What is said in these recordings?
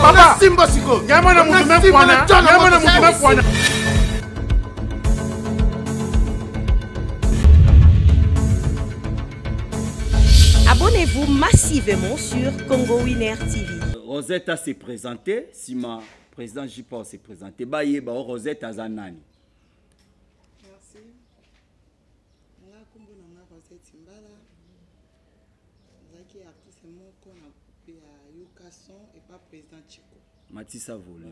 Papa, Simba Siko. Yamana Moutoumé Fouana. Yamana Moutoumé Fouana. Abonnez-vous massivement sur Congo Winner TV. Rosetta s'est présentée, si ma président JPA s'est présenté. Baye ba Rosetta Azanani. Merci. Nga kumbu na nga Rosette Mbala. Zaki artiste moko na groupe ya Yukason et pas président Chiko. Matissa Volé.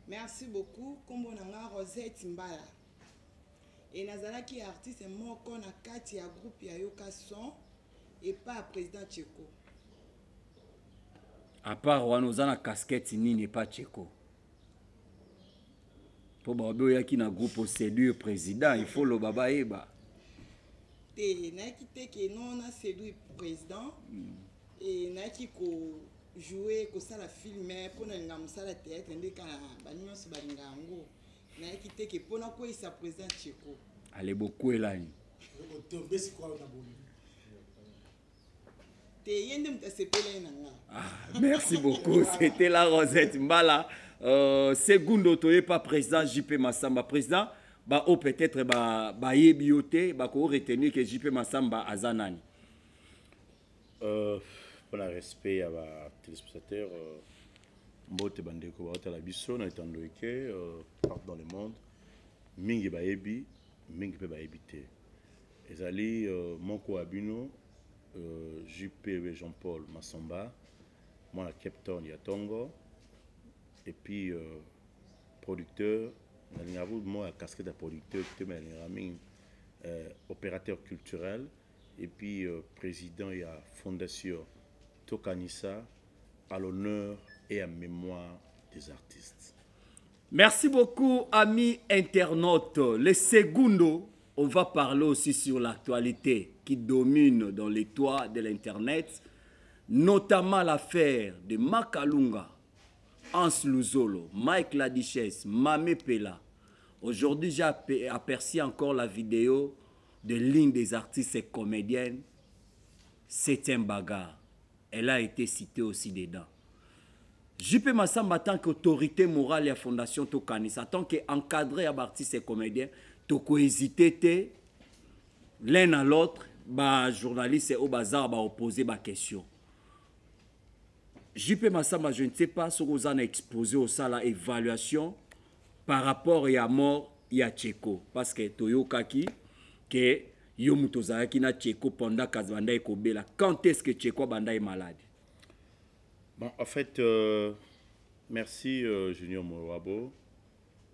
Merci beaucoup. Kumbu na nga Rosette Mbala. Et nazalaki artiste moko na kati ya groupe ya Yukason et pas président Chiko. À part Wanozana casquette nini pas Cheko. Pour Babio yaki na groupe séduire président, il faut le baba eba. Te na ki ke non na séduire président et na ki ko jouer ko sala film pour na ngam sala théâtre ndeka banyo so balinga ngo. Na ki ke pour na ko isa président Cheko. Allez beaucoup elani. Merci beaucoup. C'était la Rosette Mbala. Segundo toye pas président JP Massamba. Président, bah oh peut-être bah yebioté, bah qu'on retenir que JP Massamba azanani. Pour le respect à la téléspectateur, mbote bandeko ba hôtel abisso na etando eke partout dans le monde. Mingi ba yebi, mingi pe ba yebité. Ezali moko abino JP Jean-Paul Massamba, moi la Captain Yatongo, et puis producteur, moi la casquette de producteur, opérateur culturel, et puis président et la fondation Tokanissa, à l'honneur et à mémoire des artistes. Merci beaucoup, amis internautes. Le segundo, on va parler aussi sur l'actualité qui domine dans les toits de l'Internet, notamment l'affaire de Makalunga, Hans Luzolo, Mike Ladichesse, Mamé Pela. Aujourd'hui, j'ai aperçu encore la vidéo de l'une des artistes et comédiennes, Septième Bagarre. Elle a été citée aussi dedans. JP Massamba, en tant qu'autorité morale et la Fondation Tokanissa, en tant qu'encadré à artistes et comédiens, toko hésité l'un à l'autre, bah journaliste au bazar bah opposer ma question. JP Massamba, je ne sais pas ce que vous en avez exposé au sala évaluation par rapport à la mort ya Cheko parce que Toyo Kaki que Yomutoza qui na Cheko pendant Kazbanda et Kobela. Quand est-ce que Cheko Banda est malade? Bon, en fait, merci Junior Morabo.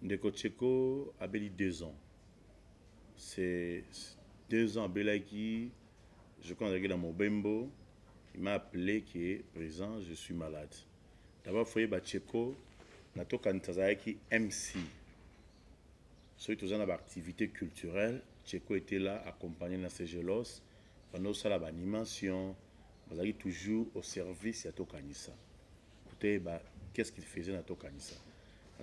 Ndeko Cheko a béli 2 ans. C'est 2 ans à Belaki, je crois que dans mon bembo, il m'a appelé qui est présent, je suis malade. D'abord, il faut que Cheko, nato kanitazaki MC. Soit tous en activité culturelle, Cheko était là, accompagné dans ces gelos, pendant ça l'animation, il était toujours au service de Tokanissa. Écoutez, qu'est-ce qu'il faisait dans Tokanissa?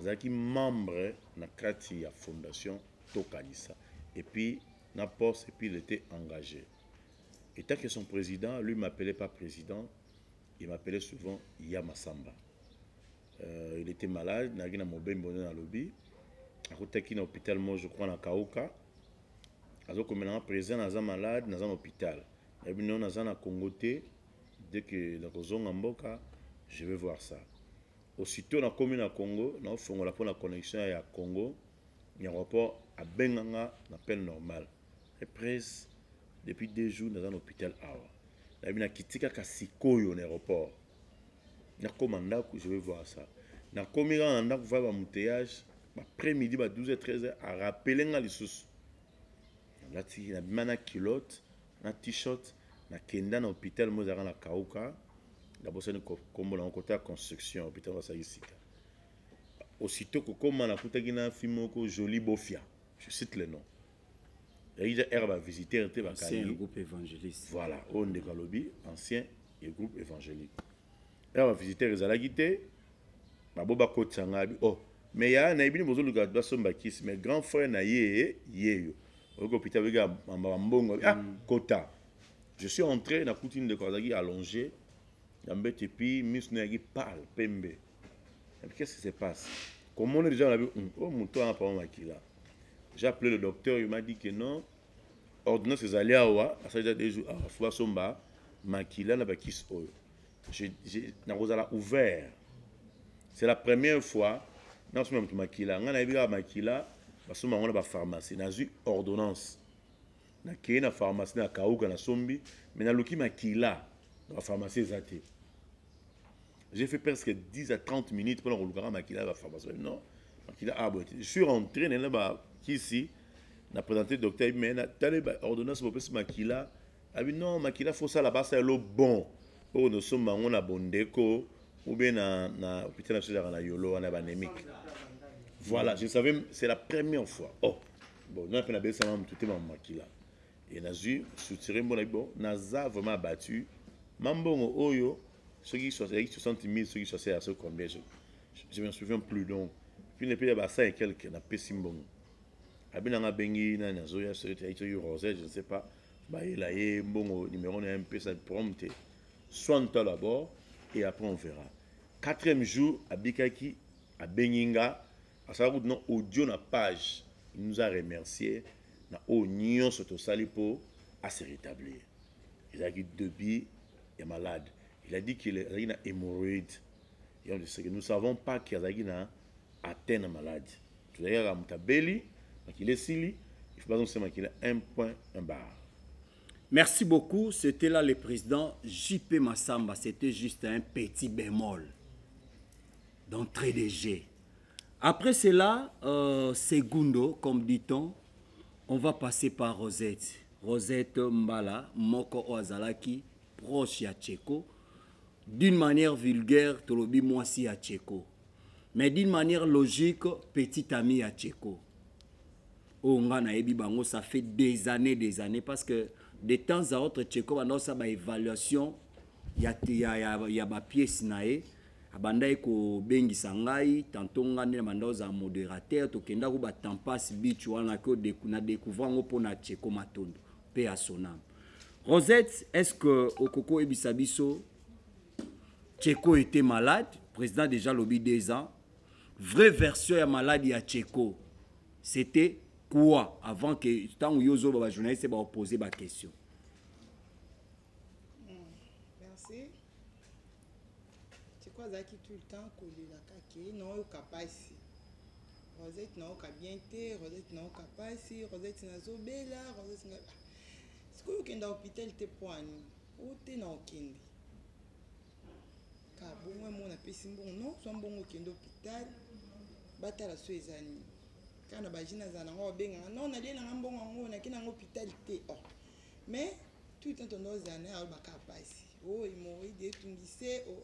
Il était membre de la fondation Tokanissa. Et puis, na poste, et puis il était engagé. Et tant que son président, lui ne m'appelait pas président, il m'appelait souvent Yamasamba. Il était malade, il était dans le lobby. À côté de l'hôpital, moi je crois, dans Kaouka. Alors que maintenant, président, il est malade, dans un hôpital. Et puis, nous, dans un Congoté, dès que nous sommes en Mboka, je vais voir ça. Aussitôt, dans la commune à Congo, nous avons la connexion à Congo. Il y a un rapport à Benganga, on appelle normal. Et presque, depuis 2 jours, dans un hôpital. Il y a Kitika Kasikoyo dans l'aéroport. Il y a un commandant, je vais voir ça. Il y a un commandant qui va faire un mouteillage, après-midi, 12h, 13h, à rappeler les sous. Il y a un kilote, un t-shirt, il y a un hôpital, il y a un Kauka. D'abord, c'est un côté de construction, hôpital Wasayisika. Aussitôt que comme on a un film Joli Bofia, je cite le nom. Il y a un visiter un groupe évangéliste. Voilà, on est dans le lobby, ancien et groupe évangélique. Il y a un visiteur qui a été, oh, mais il y a un ami qui a mais grand frère n'a yé, Kota. Je suis entré dans la coutine de Kozagi allongé, Et puis, Misnagi parle, Pembe. Qu'est-ce qui se passe? Comment on est déjà là? Oh, mon toit n'a pas Makila. J'ai appelé le docteur, il m'a dit que non. Ordonnance ses alliés à Oua, à ça des jours, à Foua Somba, Makila n'a pas qui se ouvre. J'ai ouvert. C'est la première fois, dans ce moment, Makila, on a vu à Makila, parce que on a une pharmacie, on a eu ordonnance. On a une pharmacie, on a Kaouka, on a Sombi, mais on a eu Makila, dans la pharmacie Zate. J'ai fait presque 10 à 30 minutes pour le regarder Makila dans la pharmacie. Non, Makila a aboté. Je suis rentré, ici, on a présenté le docteur, mais tu as l'ordonnance pour Makila. Il a dit non, Makila, il faut ça là-bas, c'est le bon. Oh, nous sommes en Bondeko, ou bien dans l'hôpital national de Yolo, en anémique. Voilà, je savais, c'est la première fois. Oh, bon, nous avons fait ça, tout est Makila. Et nous avons soutiré, bon, nous avons vraiment battu. Mambongo Oyo, ceux qui sont 60 000, ceux qui sont à ce combien, je ne me souviens plus. Donc, puis les pays à ça et quelques, on a Pessimbongo. Abinanga Bengi, Nazoya, Rosette, je ne sais pas. Il a un bon numéro, on a un peu ça prompte. Soigne-toi d'abord et après on verra. 4e jour, à Bikaki, à Benginga, à sa route, audio na page, il nous a remercié. Na oignon sur tout salipo à se rétablir. Il a dit débit est malade. Il a dit qu'il a une hémorroïde. Et on dit que nous ne savons pas qu'il a une atteint la maladie. Tout d'ailleurs, il a belli, il est sili, il faut pas seulement qu'il a un point, un bar. Merci beaucoup. C'était là le président JP Massamba. C'était juste un petit bémol d'entrée de jeu. Après cela, Segundo, comme dit-on, on va passer par Rosette. Rosette Mbala, Moko Oazalaki, proche à Tcheko. D'une manière vulgaire, Tolobi Mwasi à Tcheko. Mais d'une manière logique, petit ami à Tcheko. Ça fait des années, parce que de temps à autre, Tcheko, on a une évaluation, il y a des pièces, abandai ko bengi sangai tantôt ngane mandoza modérateur to kenda ko batampas beach wana ko na découvrir ngo na Tcheko Matondo pe à sonam. Rosette, est-ce que Okoko Ebisabiso Tcheko était malade? Président déjà lobby 2 ans. Vraie version ya maladie à Tcheko. C'était quoi avant que tant yozo ba journaliste ba poser ba question. Merci. C'est quoi ça qui tout le temps coller la caque non au capable. Rosette non ka bien té, Rosette non capable, Rosette na zo bela, Rosette na est-ce que vous êtes dans l'hôpital te poani ou te na okende? Ka bon moi na pesi bon non, so bon okende hôpital. Batala so ezani. Kana bajina zana ngo benga non na lie na mbongo ngo na kina hôpital te. Oh. Mais tout le temps on zana a ba kapasi. Oh, il m'a dit tungise oh.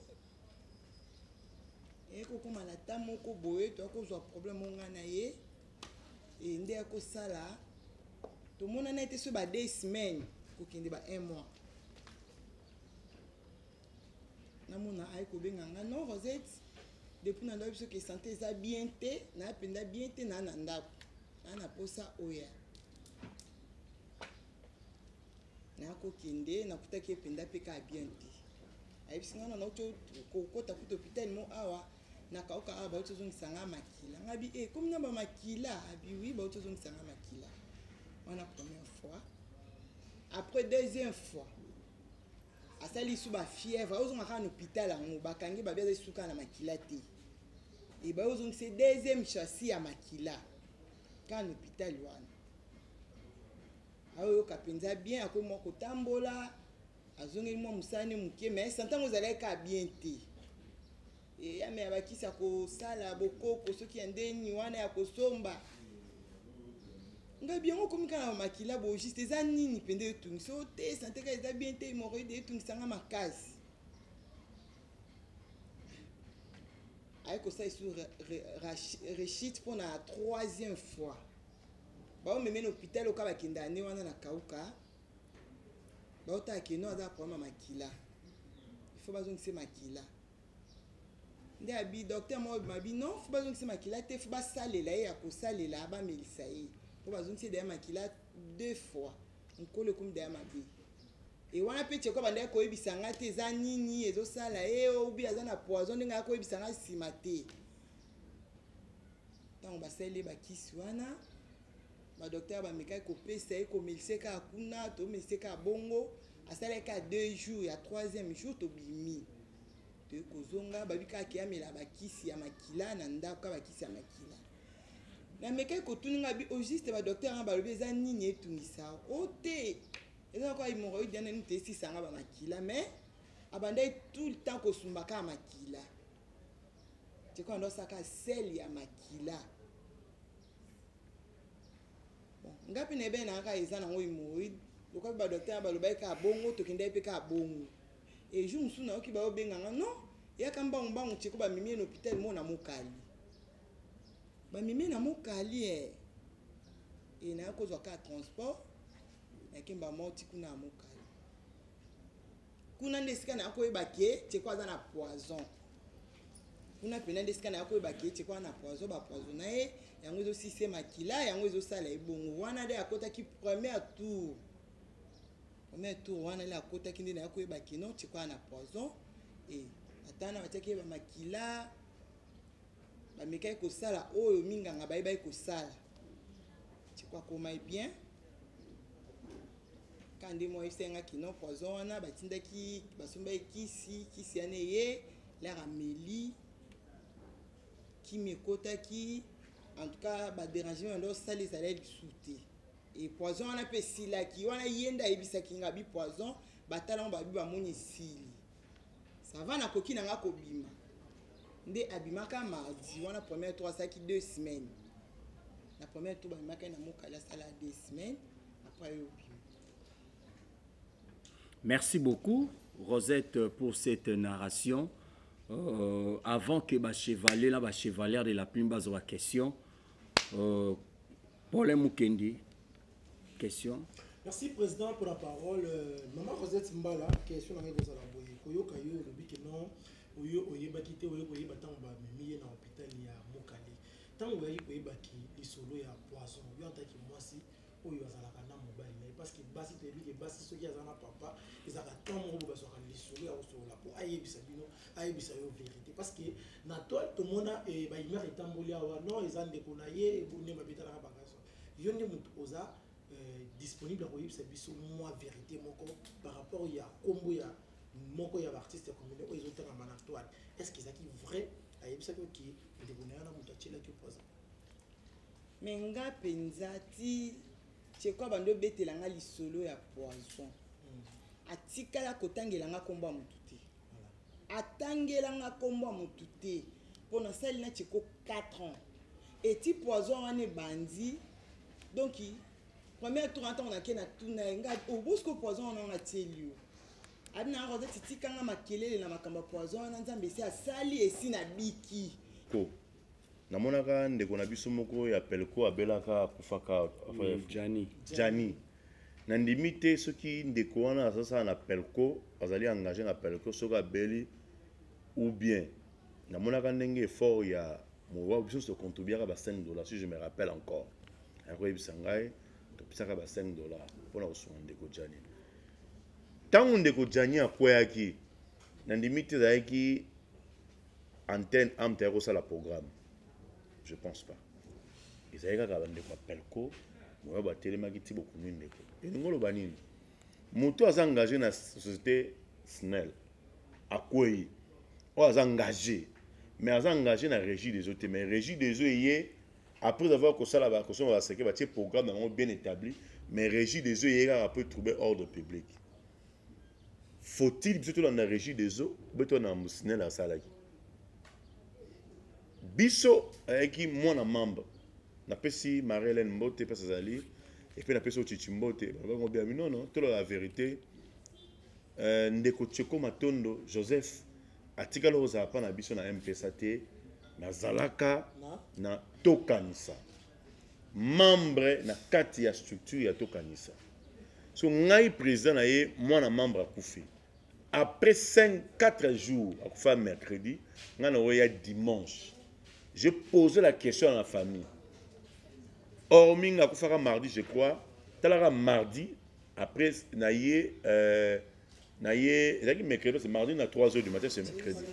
Et ko koma la tamo ko boye to ko zo problème ngana ye. Et ndé ko sala. Tout le monde a été sur 2 semaines pour qu'il y ait 1 mois. Namuna aiko benganga non Rosette depuis na ndako que santé za bien té na penda bien té na ndako na posa oya na ko kinde na kuta ke penda pe ka bien té ai bisinga na oto ko kota kuto hôpital mo awa na kauka aba oto zongisa makila ngabi comme na ba makila abi oui ba oto zongisa makila. On a la première fois. Après 2e fois, à ça sous ba fièvre, aux on a un hôpital en bakangi ba bia souka na makila te. Et ba aux on c'est 2e chassis à makila. Quand hôpital wana. Ayo kapenza bien ako moko tambola, azongi mo musane muke mais santango zaleka ka bien te. Et ya me abakisa ko sala bokoko soki andeni wana ya kosomba. Nga bien comme quand makila bo juste za nini pende tungi so te santé ka za bien te mori de tungi sanga makazi ay ko ça sur rechit pour la 3e fois ba o meme l'hôpital o ka ba kinda ne wana na kauka ba o ta ke no za problème makila il faut bazon c'est makila ndé abi docteur mo mabi non faut bazon c'est makila te faut ba salela ya ko salela ba melisa yi. Pour que c'est derrière makila 2 fois. On colle comme derrière ma vie. Et wana pe tcheko banda ko ebisanga te za nini ezo sala obi azana poison ndinga ko ebisanga simate. Tant ba sele ba kisi wana ba docteur ba meka ko pesa ko meliseka kuna to meliseka bongo asala ka 2 jours ya 3e jour to bimi. To kozonga ba bika kiamela ba kisi ya makila na ndaka ba kisi ya makila. Na meka ko tuninga bi au juste ba docteur ba lobi za nini etungisa. Ote et donc, il m'a dit que si ça va makila, mais abandonne tout le temps que son baka makila. C'est quand on doit savoir sel ya makila. Bon, ngapi nebe na ka ezana ngo imoid. Lokwa ba docteur ba loba ka bongo to kinde pe ka bongo. Et jour musu na oki ba obenga non, ya kamba mbangu tsheko ba mimi na hôpital mo na mokali. Ba mimi na mokali et na ko zo ka transport. Nakimba moti kuna mokali kuna ndesika na ko ebake tshekwa za na poison kuna pena ndesika na ko ebake tshekwa na poison ba poison na yango zo sise makila yango zo sala ebongo wana de akota ki premier tour wana la akota ki ndina ko ebake no tshekwa na poison atana bataki ba makila ba mekai ko sala oyo minganga bai ko sala tshekwa koma bien. Quand des mois ils qui n'ont poison wana batindaki basomba kisi ane ye la rameli qui me kotaki en tout cas ba déranger ndo sali zala sauté et poison wana pe sila ki wana yenda ebisa kinga bi poison batala on ba bi ba moni sili ça va na koki na ngako bima nde abimaka mardi wana première tour ça qui 2 semaines la première tour ba maka na mokala sala 2 semaines après yo. Merci beaucoup, Rosette, pour cette narration. Avant que le chevalier de la plume base la question, Paul Mukendi, question. Merci, Président, pour la parole. Maman Rosette Mbala, question dans les deux à la boye. Koyo Kayo, le but non, Oyo Oyebakite, Oyo Oyebatan, Mimi, dans l'hôpital, il y a Mokali. Tant que Oyo Oyebaki, il solo, il y a poisson. Oyo en tant que moi, si. Oyo azalaka mobile parce que basi te dit que basi soki azana papa ezaka tant mo ba soka lisolo ya osola pour ayebisa bino ayebisa yo vérité parce que na toi to mona e ba imère etamboli awa non ezande ko na ye ebune mabitala ka bagaso yo ndi mutu oza disponible ko yebisa biso moi vérité moko par rapport ya kombo ya moko ya artiste communé o ezotanga mana toi est-ce que ezaki vrai ayebisa ko ki ndekona na mutu achela ki poza menga penzati tshekwa bando betelanga lisolo ya poison atikala kotangelanga komba mutu te atangelanga komba mutu te pona sali na tsheko 4 ans et ti poison wane bandi donc première tour anta on a kena tuna nga obusko poison on a tielio adina roza titikanga makelele na makamba poison na nzambe si asali esi na biki ko namonaka ndeko na biso moko ya pelko abelaka kufaka Jani na ndimi te soki ndeko wana asasa na pelko azali engagé na pelko soki abeli ou bien namonaka ndenge effort ya mowa biso so contribuera ba $5 si je me rappelle encore akoyebisa ngai topisaka ba $5 mpona kosunga ndeko Jani ntango ndeko Jani akweyaki na ndimi te ezalaki antenne amte ya kosala programme. Je pense pas. Ils avaient qu'à vendre quoi pelco, moi bah tellement qui beaucoup mieux ndeko. Et nous le banine. Moto a engagé dans la société Snell. À quoi il? On a engagé, mais a engagé dans la régie des autres. Mais régie des autres hier après avoir que ça là-bas, que ça on va séquer bâtir programme bien établi. Mais régie des autres hier a peu trouver ordre public. Faut-il surtout dans la régie des autres, beton dans Snell à Salaki. Biso qui mon membre na pesi Marie-Hélène Mbote pesa zali et puis na pesi Chichi Mbote on bien non tout la vérité ndeko Tsheko Matondo Joseph atika lo za pa na biso na MPSA te na zalaka na tokanisa membre na kati ya structure ya tokanisa so ngai président na ye mwana membre akufi après 4 jours akufa mercredi ngana oya dimanche. Je posais la question à la famille. Hormis, mardi, je crois, mardi, Après, naïe, mercredi, c'est mardi, à 3h du matin, c'est mercredi.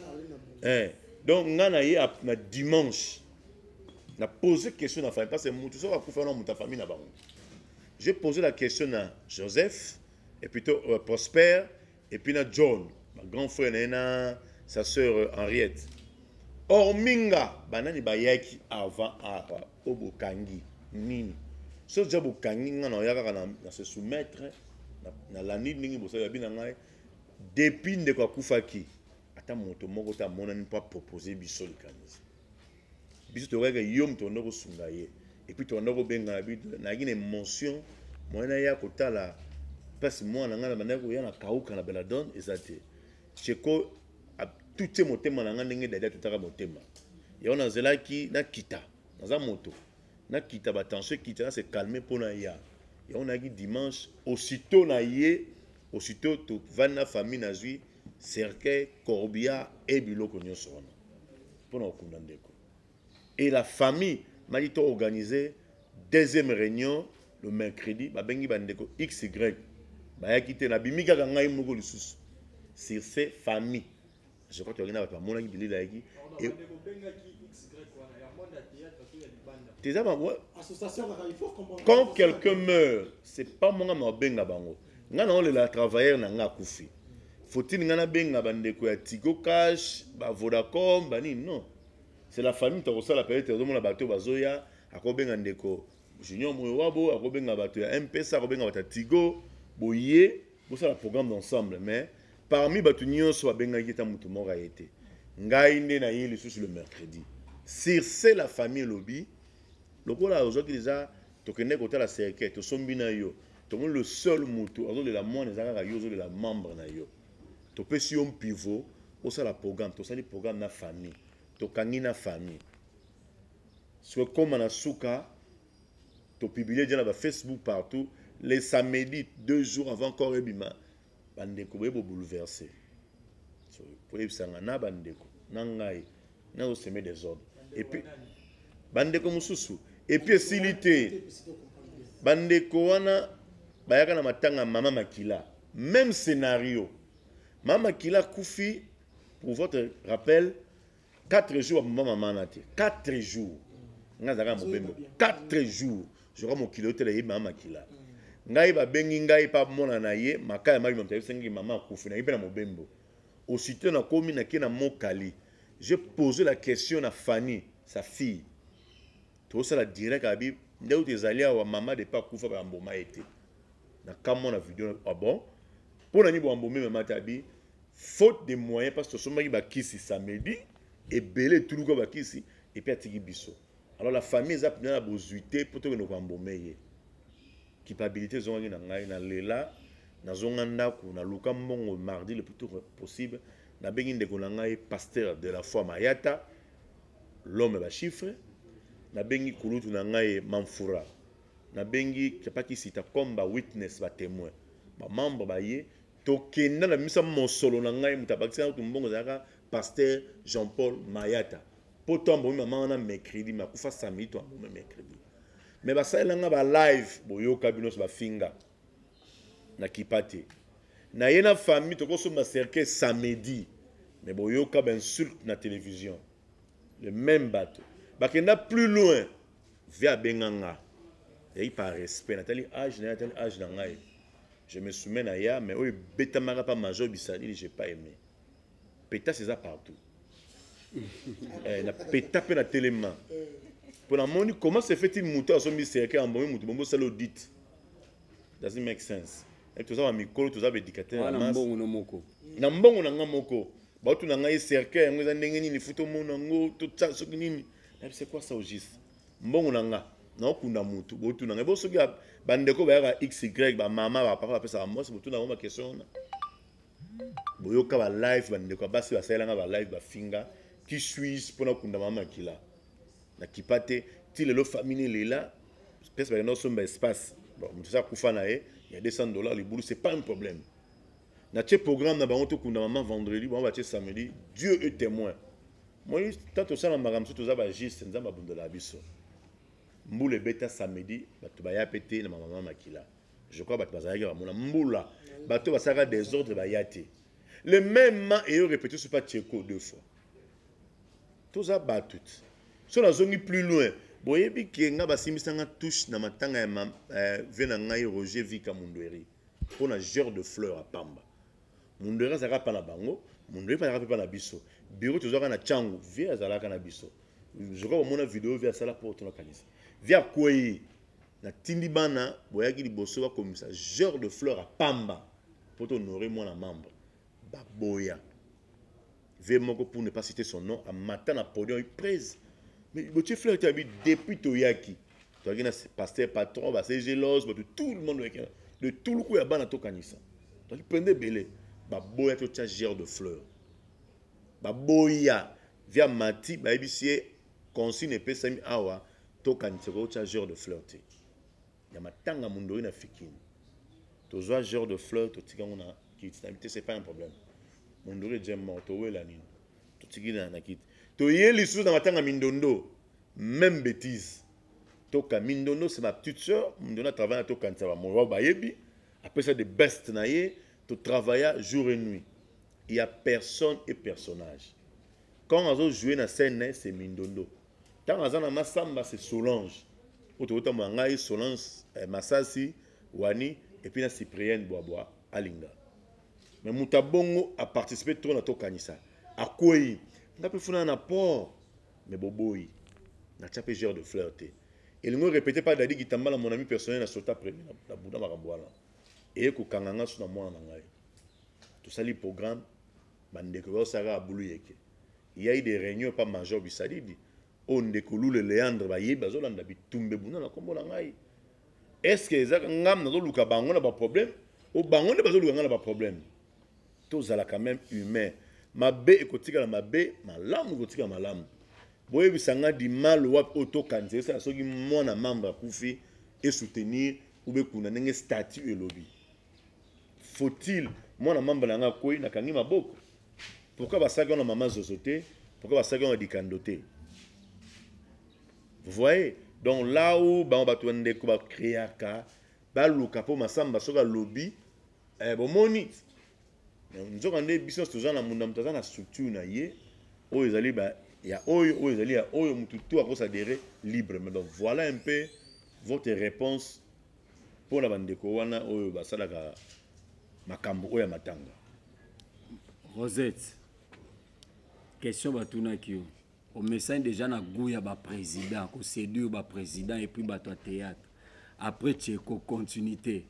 Donc, on a dimanche. On a posé question à la famille, parce que tout ça va faire dans ta famille. J'ai posé la question à Joseph, et plutôt Prosper, et puis à John, ma grand frère, sa soeur Henriette. Orminga, banani bayaki avant à Obokangi, nini. Ce que Obokangi, on a se soumettre, na l'année ningi bosa ya binanga, depuis de quoi Koufaki, attends mon tomo, ta mon n'a pas proposé bisol kanis. Bisol te rega yom ton oro sungaye, et puis ton oro benga bid, na une émotion, moi na ya kota la, parce que moi na ngana manako ya na kauka na beladon, ezate. Cheko tout ce motema na ngana d'ailleurs tout à motema. Et on a zela qui na kita, dans un moto, na kita batanche kita c'est calmé pour na ya. Et on a dit dimanche aussitôt na yé, aussitôt tout va na famille na zui, cercueil, corbia et biloko nyonso wana. Pour na okundandeko. Et la famille m'a dit organiser deuxième réunion le mercredi, ba bengi bandeko XY. Ba ya kité na bimika ka ngai moko lisusu. Sur ces familles. Je crois que tu as un mon ami Billy Laïki. Et quand quelqu'un meurt, c'est pas mon ami Benga Bango. Nga na le travailleur na nga kufi. Faut-il nga benga bandeko ya Tigo Cash, ba Vodacom, bani non. C'est la famille qui a reçu la période de mon bateau bazoya, akobenga ndeko Junior Mouewabo, akobenga bateau ya M-Pesa, akobenga bateau Tigo, boye, pour ça le programme d'ensemble mais parmi les soit benga qui est mutu moko été ngainde na yeli sur le mercredi sur c'est la famille lobby lokola aujourd'hui déjà to kende kota la cercle to sombi na yo to le seul mutu azo de la moine ezaka yo zo de la membre na yo to pesi on pivot au ça la programme to ça le programme na famille to kangi na famille soit comme na suka to publier déjà na Facebook partout les samedis 2 jours avant Korebima bandeko bebo bouleversé so pour ebisanga na bandeko nangai na semer des ordres et puis bandeko mususu et puis silité bandeko wana bayaka na matanga mama Makila même scénario mama Makila kufi pour votre rappel 4 jours mama manate 4 jours ngazaka mobembo 4 jours je crois mon kilo tele mama Makila ngai ba bengi ngai pa mona na ye makaya mali mtambe sengi mama kufi na ibena mobembo aussitôt na komi na kena mokali j'ai posé la question à Fanny sa fille tout ça la direct abi ndeu tezalia wa mama de pa kufa ba mboma été na kamo na vidéo ah bon pour na ni bo mbomé mama tabi faute de moyens parce que somaki ba kisi samedi et belé tout ko ba kisi et puis atiki biso alors la famille za pena bozuité pour to no mbomé culpabilité zongi na ngai na lela na zonganda ko na luka mbongo mardi le plus tôt possible na bengi ndeko na ngai pasteur de la foi Mayata l'homme ba chiffre na bengi kulutu na ngai Mamfura na bengi kapaki sita comme ba witness ba témoin ba membre ba ye to kenda na misa mosolo na ngai mutabakisa to mbongo zaka pasteur Jean-Paul Mayata poto mbo mama na mercredi makufa samedi to mbo mercredi mais basalanga ba live boyoka binos ba finga na kipate na yena famille to ko so ma cercle samedi mais boyoka ben insulte na télévision le même bateau bakenda plus loin via benganga et par respect natali âge na ngai je me soumets na ya mais oy beta mara pas major bisali j'ai pas aimé peta c'est ça partout na peta pe na téléma pour la moni comment se fait-il monter à son cercle en bon mutu bombo salo dit doesn't make sense et tout ça va mikolo tout ça be dictateur na mbongo no moko na mbongo na ngamoko ba tu na ngai cercle ngo za ndenge nini futo mona ngo to tsa so nini c'est quoi ça au juste mbongo na nga na okunda mutu bo tu na ngai bo so ga bandeko ba ya XY ba mama ba papa pesa ba mos bo tu na ngoma question bo yoka ba live bandeko ba si ba sala nga ba live ba finga qui suis pour na kunda mama kila na kipate ti le famille est là pesa ba no so ba espace bon tout ça kufa na e il y a $200 les boulots c'est pas un problème na tche programme na bango to kunda maman vendredi bon ba tche samedi Dieu est témoin moi tant ça na magamso to za ba juste nzamba bundela biso mbule beta samedi batu ba ya pété na maman Makila Je crois que bazalaki bamona mbula bato basaka des ordres bayate. Le même et répété sur pas Tcheko 2 fois. Tout ça battu. So la zone plus loin. Boyebi ki nga basimisanga touche na matanga ya vena ngai Roger Vika Mundweri. Pour un genre de fleurs à Pamba. Mundweri zaka pa na bango, Mundweri pa pa na biso. Bureau tozaka na Changu, via zalaka na biso. Je crois mon vidéo via sala pour ton kanisa. Via Kwei na Tindibana, boyaki liboso ba comme ça, genre de fleurs à Pamba pour honorer moi na membre. Baboya. Vraiment pour ne pas citer son nom, à matin na podium il prise. Mais le fleur était habité depuis Toyaki. Tu as pasteur patron, c'est gélos, tout le monde de tout le coup à Banato Kanisa. Tu prenais belé. Baboya tu as genre de fleurs. Baboya via Mati, babissier consigne épée sami awa to Kanisa tu as genre de fleurs. Ya matanga mundori na fikini. Tu as genre de fleurs, tu tika on a qui c'est pas un problème. Mundori j'aime mort, tu es la nine. Tu tika na kit. To yé l'issue dans matanga Mindondo, même bêtise. Toka Mindondo, c'est ma petite soeur. Mindondo travaille à Toka Nsava. Mon roi Bayebi. Après ça, des bestes naïe. Tu travailles jour et nuit. Il y a personne et personnage. Quand on a joué dans la scène, c'est Mindondo. Quand on a joué dans Massamba, c'est Solange. Auto Mangaï, Solange, Massasi, Wani, et puis la Cyprienne Boaboa, Alinga. Mais Moutabongo a participé trop dans Toka Nissa. À quoi on a pu faire un apport, mais boboy, n'a pas genre de flirter. Et le mot répété par Dadi Gitamba, mon ami personnel, a sauté après la Bouddha Maramboala. Et que Kanganga sur moi en anglais. Tout ça, les programmes, Bandeko Sara Abouluyeke. Il y a eu des réunions pas major Bissadidi. On découle le Léandre Baye, Bazola, on a vu Toumbe Bouna, la combo l'angaï. Est-ce que les Ngam n'a pas Bangon n'a pas problème? Au Bangon n'a pas problème. Tout ça, quand même humain. Ma bé ekotika la ma bé, ma lame ekotika ma lame. Boye bisanga di mal wap auto kanze ça soki mona membre kufi et soutenir ou be kuna nenge statut et lobby. Faut-il mona membre nanga koi na kangi maboko? Pourquoi basaka na maman zozoté? Pourquoi basaka na dikandoté? Vous voyez? Donc là où ba on ba twende ko ba créer ka ba luka po masamba soka lobby bon monite. Nous avons des business toujours dans mon dans la structure na yé où ils allaient bah il y a où ils allaient à où tout à cause adhérer libre mais donc voilà un peu votre réponse pour la bande de Kowana où bah ça la makambo ou ya matanga. Rosette, question batuna kio au message déjà na gouya ba président ko séduire ba président et puis ba toi théâtre après Tcheko continuité.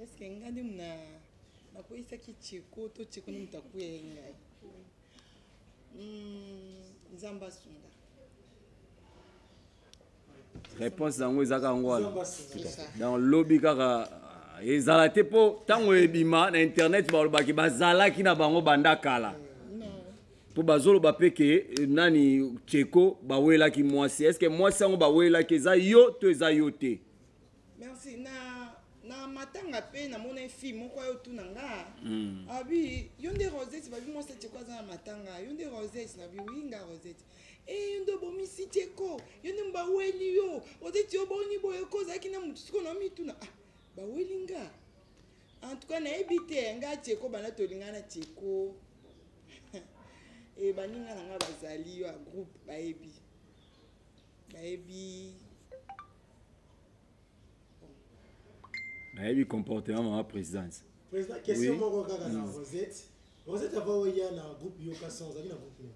Est-ce que ngandi mna nakoisa ki Tcheko to Tcheko ni mtakuya ngai Nzamba Sunda. Réponse zango ezaka ngwala dans lobby kaka ezalate po tango ebima na internet ba lobaki bazalaki na bango bandakala po bazolo bapeke nani Tcheko bawelaki mwasi est-ce que mwasi ngo bawelaki eza yo to eza yo te? Merci na matanga pe na mona fille moko yo tuna nga abi yonde Rosette babi mo se Tcheko za matanga yonde Rosette na bi winga Rosette yondo bomi si Tcheko yonde mba weli yo Rosette yo boni boyo koza kina mutuko na mituna ba welinga en tout cas na ebité nga Tcheko bana to lingana Tcheko et baninga nga bazali yo a groupe baebi Baebi comportement ma présidence. Président, question moko kaka na Rosette. Rosette ava ya na groupe yo ka sans na groupe no.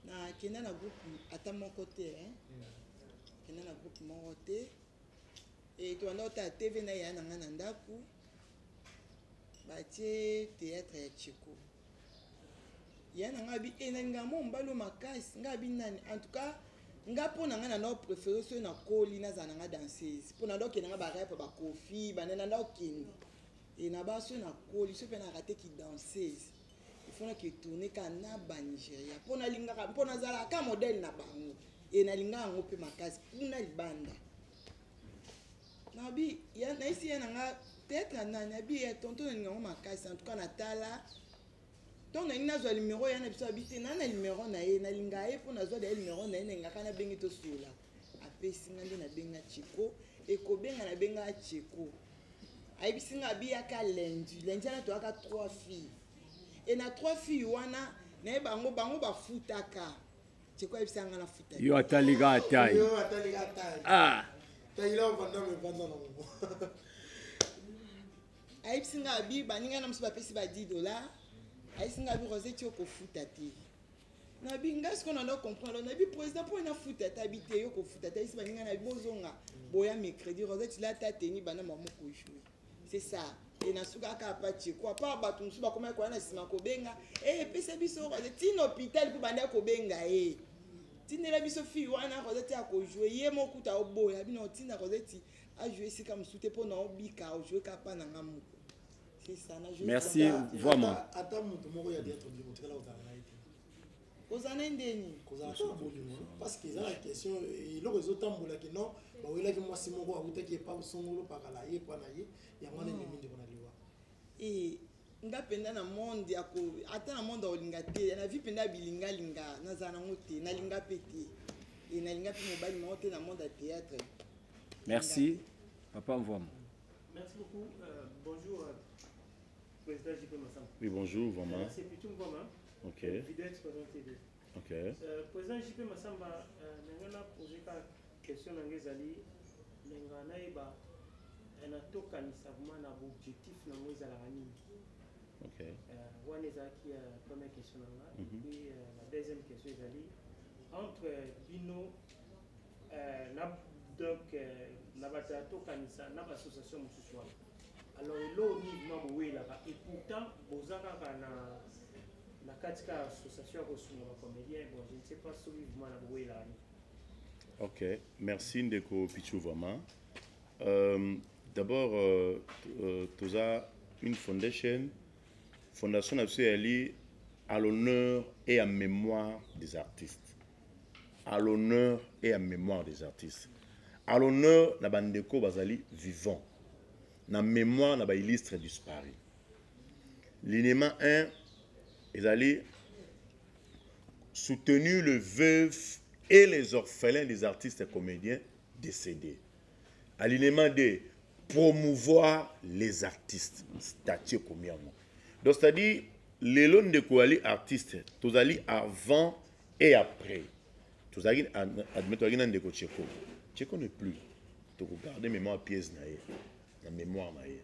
Na kena na groupe ata moko te kena na groupe moko te et to anda ta TV na ya na ngana ndaku batie théâtre ya Tcheko. Ya na ngabi enanga mo mbalo makasi ngabi nani en tout cas nga pona nga na préféré so na koli na zana nga danseuse pona ndo kena nga ba rap ba kofi banana ndo kende et na ba so na koli so pe na raté ki danseuse il faut na ki tourner ka na ba Nigeria pona linga pona zala ka modèle na bango et na linga ngo pe makasi pona libanda na bi ya na isi ya nga peut-être na bi ya tonton nga ngo makasi en tout cas na tala donc na zo numéro ya na biso habité na numéro na ye na linga ye pour na zo de numéro na ye nga kana bengi to sula apesi nga nde nabenga Cheko ekobenga nabenga Cheko ayebisi nga abiyaka lundi ana toyaka 3 filles et na 3 filles wana naye bango bafutaka Cheko ayebisi nga nafuta yo ataliga atai ayebisi nga abi baninga na mosu bapesi ba $10 ayebisi nga abi Rosette yo kofuta te nabi nga siko na ndo comprendre nabi président po na futa ta bité yo ko futa ta isi baninga na bozonga boya mercredi Rosette la ta teni bana mamo ko jouer c'est ça et na suka ka pa Cheko pa ba tunsu ba koma ko na sima ko benga pesa biso Rosette tin hôpital po banda ko benga tinela biso fi wana Rosette a ko jouer ye mo kuta oboya bino tina Rosette a jouer sika msute po na obika o jouer ka pa na ngamu c'est ça na jouer merci vraiment ata mutu moko ya d'être obligé kotikala ozala kozana ndeni kozala so bolingo parce que la question eloko ezotambola ke non bawelaki mwasi moko akutaki epa songolo pakala ye mpo na ye yango wana ememi ndeko na liwa nga penda na monde ata na monde olinga te na vi penda bilingalinga nazala nango te nalinga pe te nalinga mpe mobali moko te na monde ya théâtre. Merci papa Mvoma. Merci beaucoup. Bonjour président JP Massamba. Oui, bonjour Mvoma. C'est plutôt Mvoma. Ok. Videx TV. Ok. Président JP Massamba, nangana posé ka question nangezali nangana eba na tokanisa vraiment na objectif na moi ezalaka nini. Ok. Wana ezalaki première question nanga et puis la deuxième question ezali entre bino donc na bato ya tokanisa na bassociation mosusu wana alors elo nivement bowelaka et pourtant boza kaka na kati ka association ya kosunga bacomédien bon je ne sais pas soki vivement na bowelaka ni. Ok, merci Ndeko Pichou vraiment. D'abord, tu as une fondation à l'honneur et à mémoire des artistes. À l'honneur et à mémoire des artistes. À l'honneur, na bandeko bazali vivant. Na mémoire, na ba illustre disparu. L'élément 1, ils allaient soutenir le veuf et les orphelins des artistes et comédiens décédés. À l'élément 2, promouvoir les artistes. Statut combien. Donc, c'est-à-dire, les lots de quoi les artistes, tous allés avant et après. Tous allés, admettons, il y a des Cheko. Cheko n'est plus. Tu regardes mémoire pièce naïe, la mémoire naïe.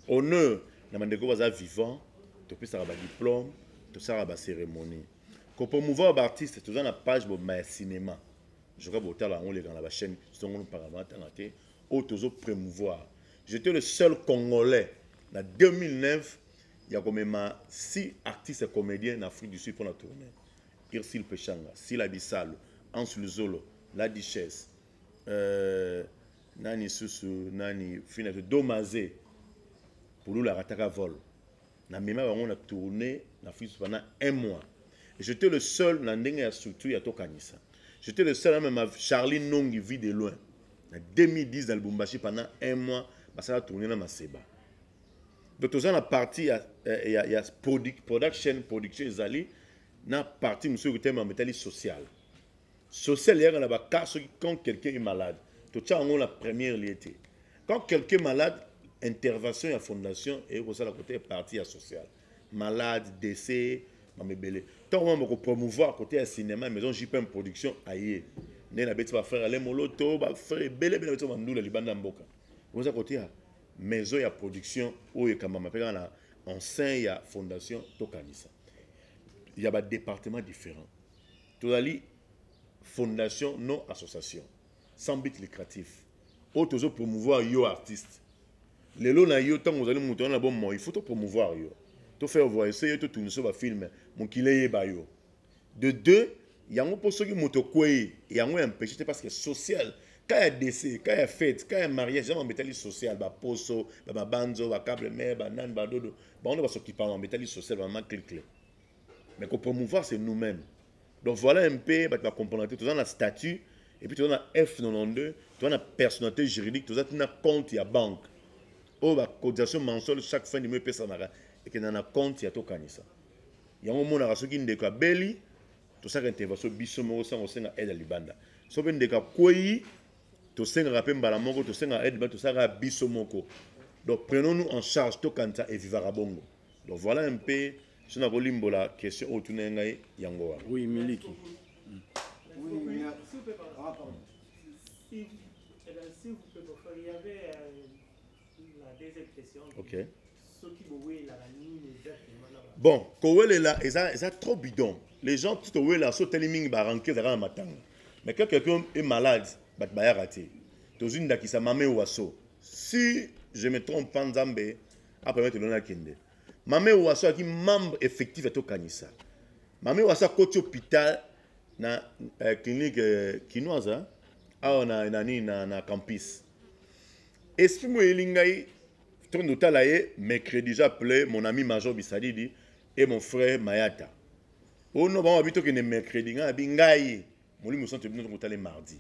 Honneur, na mandeko baza vivant, tu peux faire un diplôme, tu peux faire une cérémonie. Pour promouvoir les artistes, tu as une page de cinéma. Je crois que on les dans la chaîne, c'est un paramètre où tu peux promouvoir. J'étais le seul Congolais en 2009. Il y a quand même 6 artistes et comédiens en Afrique du Sud pour la tournée. Irsil Pechanga, Sila Bissalo, Ansul Zolo, La Duchesse, Nani Susu, Nani Finette, Domazé, pour nous la Rataka Vol. On a tourné en Afrique pendant 1 mois. Et j'étais le seul dans la structure à Tokanisa. J'étais le seul même à Charlie Nongi vit de loin. En 2010 dans le Bumbashi pendant 1 mois, ça a tourné dans Maseba. Donc, dans la partie, il y a production, Zali, dans la partie, monsieur, qui est en métal social. Social, il y a un cas quand quelqu'un est malade. Tout ça, on a la première liété. Quand quelqu'un est malade, intervention à la fondation, et ça, la côté partie sociale. Malade, décès, mamébélé. Tant on va promouvoir côté cinéma, maison JPM production, aïe. Né la bête va faire aller moloto, va faire belé, belé, va nous la libanda mboka. Vous avez côté maison ya production ou comme on appelle en sein il y a fondation Tokanisa. Il y a des départements différents. Tout ali fondation non association sans but lucratif. Autres promouvoir yo artiste. Les lots na yo tant vous allez monter na bon moi, il faut to promouvoir yo. To faire voir essayer to tourner sur un film mon kilé ba yo. De deux, il y a un peu ceux qui montent quoi, il y a un empêché parce que social. Quand il y a décès, quand il y a fête, quand il y a mariage, il y a un métal social, il y a poso, il y a banzo, il y a câble mère, il y a nan, il y a dodo. On va s'occuper d'un métal social, vraiment clé. Mais qu'on promouvoir, c'est nous-mêmes. Donc voilà un peu, tu vas comprendre, tu as un statut, et puis tu as un F92, tu as une personnalité juridique, tu as un compte, il y a banque. Oh, la cotisation mensuelle, chaque fin du mois, et qu'il y a un compte, il y a tout ça. Il y a un moment où il y a un belli, tout ça, intervention, bissomo, ça, on aide à Libanda. Si on a un tosenga rappel mbala moko tosenga aide ba tosaka biso moko. Donc prenons-nous en charge to kanta et vivara bongo. Donc voilà un peu je n'ai pas la question autour de yango. Oui, Miliki. Oui, si vous pouvez me faire, il y avait la deuxième question. Ok. Bon, Kowele là, c'est trop bidon. Les gens qui sont là, sont tellement baranqués dans la matin. Mais quand quelqu'un est malade, il va rater. Dans une qui s'est mamé ou asso. Si je me trompe pas, Nzambe, après mettre le kende. Mamé ou asso qui membre effectif de Tokanisa. Mamé ou asso côté hôpital na clinique chinoise, ah on a na campus. Esprit moi elingai. Tout mercredi, j'ai appelé mon ami Major Bissadidi et mon frère Mayata. Oh non, on habite que mercredi, on habite ngai. Mon lui me sent bien qu'on mardi.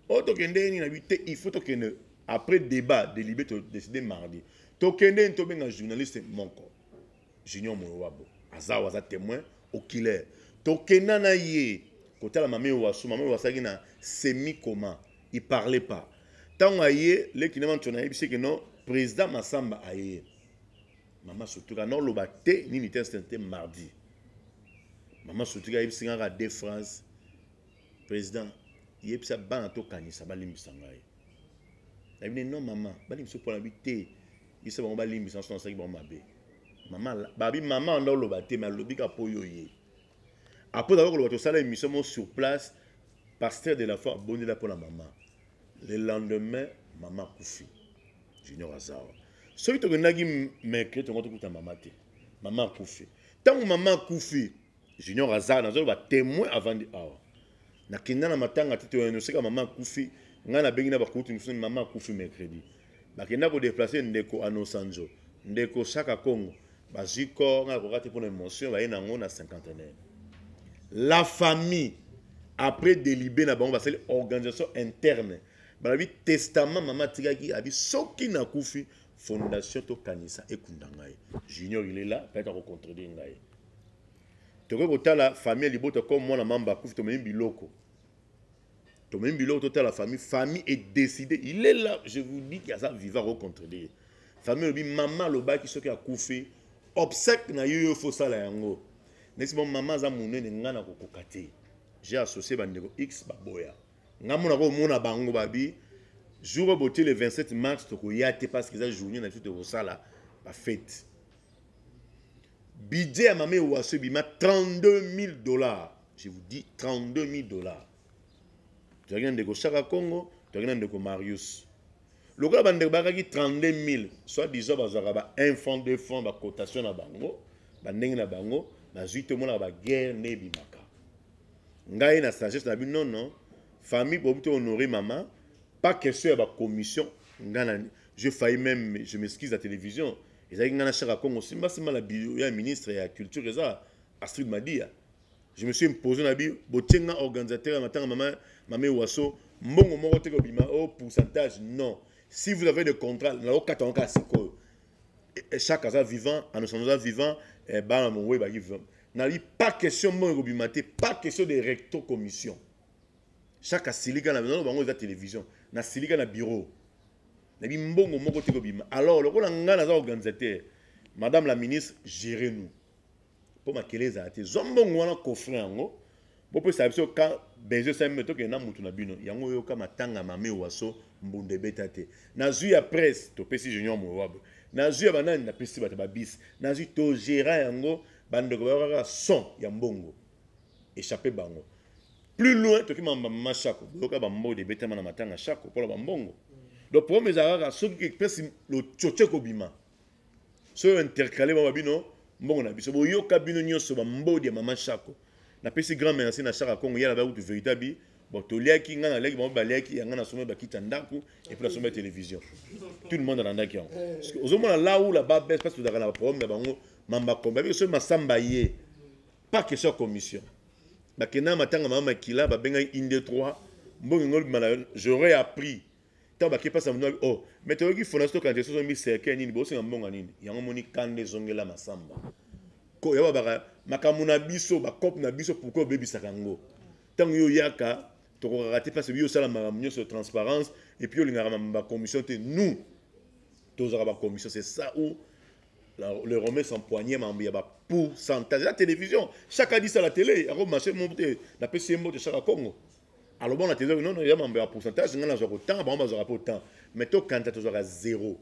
Oh il faut que après débat délibéré décider mardi. Tokende to ben journaliste monko. Junior Mourouabo. Aza waza témoin au killer. Tokenda na yé. Côté la mamé ouassou, mamé ouassagi na semi comment. Il parlait pas. Tant aïe, les qui n'ont pas c'est que non. Président Massamba aye. Maman surtout quand on l'a té ni n'était c'était mardi. Maman surtout quand il s'est rendu à deux phrases. Président, il est pas ban to kani ça balim sangai. Il dit non maman, balim so pour l'habiter. Il se bon balim sans son sac bon mabé. Maman babi maman on l'a té mais lobi ka poyo yé. Après d'avoir le bateau ça émission sur place, pasteur de la foi bonne là pour la maman. Le lendemain, maman koufi. Junior Azar. Ce qui est nagi mercredi, tu vas ta maman te. Maman koufi. Tant que maman koufi, Junior Azar, nous avons témoin avant de awa. Na kinda na matanga tete nous sait que maman koufi, ngana bengi na bakuti nous sommes maman koufi mercredi. Ba kinda ko déplacer ndeko à Nosanjo, ndeko Chaka Congo, ba jiko ngana ko rater pour l'émotion, ba ina ngona cinquantenaire. La famille après délibéré na bango ba c'est l'organisation interne. Balabi testament maman tigaki abi soki na kufi fondation to kanisa ekundangai junior il est là peut-être ko contredire ngai to ko la famille libota comme moi na mamba kufi to même biloko to la famille est décidée il est là je vous dis qu'il y a ça vivant au contredire famille bi maman lo ba ki soki a kufi obsèque na yo faut ça la yango nesi bon maman za munene ngana ko kokate j'ai associé bandeko X baboya ngamona ko mona bango babi jour boté le 27 mars to ko yate parce que ça journée na tout de sala ba fête budget à mamé ou à ce bima $32,000 je vous dis $32,000 tu regardes de Chaka Congo tu regardes de Marius le gars bande ba ki 32,000 soit disant bazara ba un fonds de fonds ba cotation na bango ba ndenge na bango ba zuite mona ba guerre ne bimaka ngai na sagesse na bi non famille pour honorer maman, pas question de la commission. Je faillis même, je m'excuse à la télévision. Ils ont dit Chaka Congo, c'est mal la ministre de la culture, Astrid Madi. Je me suis imposé dans la vie, botenga organisateur, maman Ouasso, mon pourcentage, non. Si vous avez des contrats, chaque casa vivant, en nous vivant, pas question de pas question de recto commission. Chaque silika na bango za télévision na silika na bureau na bi mbongo moko te ko bima alors le ko nga na za organisateur madame la ministre gérez nous pour ma keleza ate zombongo wana coffre yango bo pe sabiso ka besoin ça me to ke na mutu na bino yango yo ka matanga mame waso mbunde betate na zu ya presse to pesi junior Mourouabo na zu ya banani na pesi bata babis na zu to gérer yango bande ko ba son ya mbongo échapper bango. Plus loin, tu as maman Chako. Donc, tu as des bêtes à matanga Chako pour la bambongo. Donc, pour mes arabes, ceux qui expriment le tchotcheko bima. Ceux intercalés, babino, bon, na biso, yo kabino nyoso bambo de maman Chako. Na pesi grand merci na Chaka Congo, ya la ba véritable. Bon, to liaki ngana leki ba liaki ngana somé ba kitandaku et puis la somé télévision. Tout le monde dans ndaki. Parce que aux hommes là où la ba baisse parce que dans la problème bango mamba komba, parce que masamba yé. Pas question commission. Bakena matanga mama kila ba benga inde 3 mbongo ngol mala j'aurais appris tant ba ki passe oh mais to ki fondation quand je mi cercle nini bo singa mbongo nini yango moni kande zongela masamba ko ya ba makamuna biso ba cop na biso pourquoi baby sakango tant yo yaka tu auras raté parce que lui aussi la mieux sur transparence et puis il y a ma commission nous tous la commission c'est ça où le remet son poignet il y a pourcentage la télévision chaque a dit ça à la télé il y a marché monter la PCMO de chaque Congo alors bon la télé non il y a un pourcentage on a autant on va pas autant mais toi quand tu auras zéro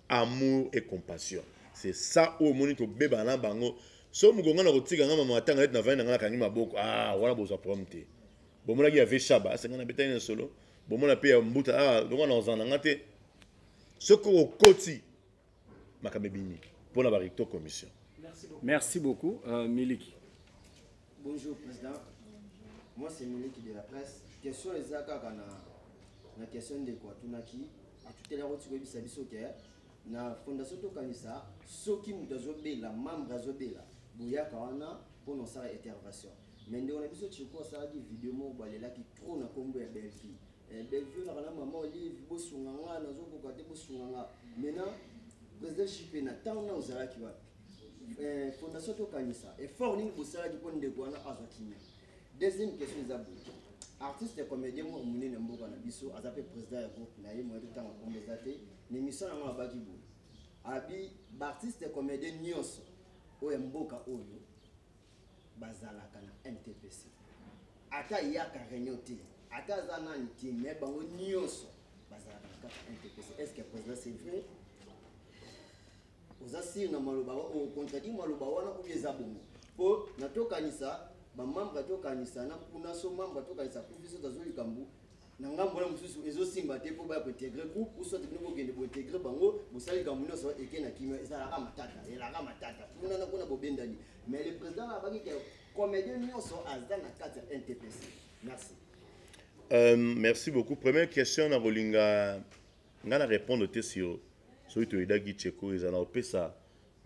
amour et compassion c'est ça où mon to beba na bango so mugonga na kotika ngama matanga na vana ngana kangi maboko wala boza prompte bomona ki avait shaba c'est ngana betani solo bomona pe ya mbuta donc on en ngate ce ko koti makamebini pour la barito commission. Merci beaucoup Miliki. Bonjour président. Moi c'est Miliki de la presse. Question ezaka kana na question de quoi tunaki à tout à l'heure tu bisa biso ke na fondation tokanisa soki mutu azobela membre azobela boyaka wana pour nos sala intervention mais nde on a biso chiko asalaki vidéo mo balelaki trop na kombo ya Belgique Belgique na kana mama olive bosunga nga nazokoka te bosunga nga maintenant président chipe na tant na ozalaki wa fondation tokanisa effort nini bosalaki pour ndeko wana azokimia. Deuxième question ezabo artiste et comédien mo munene mboka na biso azape président ya groupe na ye mo tanga kombo zate ni mission na ngaba kibu abi artiste et comédien nyonso oya mboka oyo bazalaka na NTPC ata yaka réunion te ata zanani te mais bango nyonso bazalaka na NTPC. Est-ce que président c'est vrai osasi na maloba o contredit maloba wana ou bien zabongo po natokanisa ba membre tokanisa na kuna so membre tokanisa ku biso tazoli kambu na ngambo na mususu ezosimba te po ba ko intégrer groupe ou soit tino ko gende bo intégrer bango bosali kambu no so ekena kimia ezalaka matata kuna na kuna bobendani mais le président a baki que comédien nyonso azana na kati ya NTPC. Merci. Merci beaucoup. Première question na bolinga ngana répondre te sur to idagi cheko ezana opesa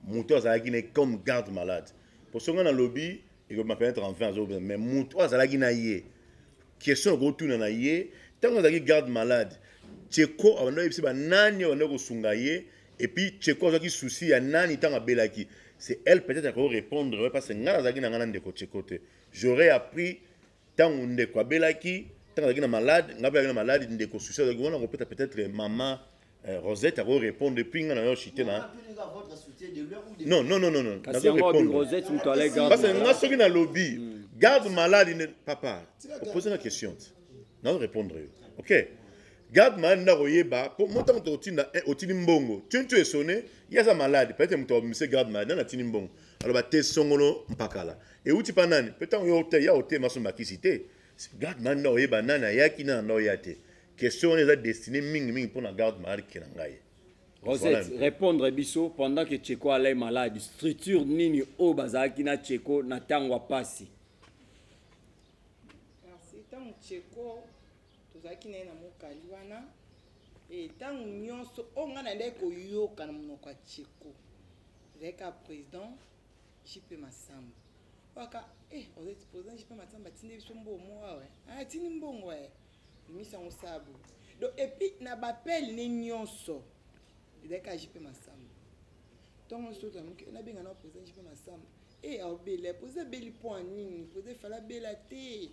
muto azalaki ne comme garde malade pour ce ngana lobby il va m'apprendre enfin mais muto azalaki na ye question retourne na ye tant azalaki garde malade cheko abando yebisi ba nani on ko sunga ye et puis cheko azalaki souci ya nani tant abelaki c'est elle peut-être à répondre parce que ngana azalaki na ngana ndeko cheko te j'aurais appris tant ndeko abelaki tant azalaki na malade ngabelaki na malade ndeko souci azalaki on a peut-être maman Rosette a répondre depuis nga na chité na non kasi répondre Rosette mu tole garde parce que nga soki na lobby garde malade papa poser la question na répondre OK garde malade na royeba pour montant to tinda otini mbongo tu es sonné il y a ça malade peut-être muto monsieur garde malade na tini mbongo alors ba te songolo mpakala et uti panani peut-être yo te ya ote maso makisité garde malade na royeba nana yaki na no yate question est destinée ming pour la garde malade qui n'engaye. Rosette, répondre biso pendant que Tcheko allait malade. Structure nini o bazaki na Tcheko na tangwa pasi. Merci. Tant Tcheko, tozaki na mokali wana et tant nyonso onga na ndeko yoka na monoko Tcheko. Reka président Jipe Masamba. Waka Rosette président Jipe Masamba tinde biso mbomo wa. Tini mbongo misa musabu donc et puis na bapel ni nyonso deka JP Masamba donc so na benga na président JP Masamba obele poser beli point nini poser fala bela te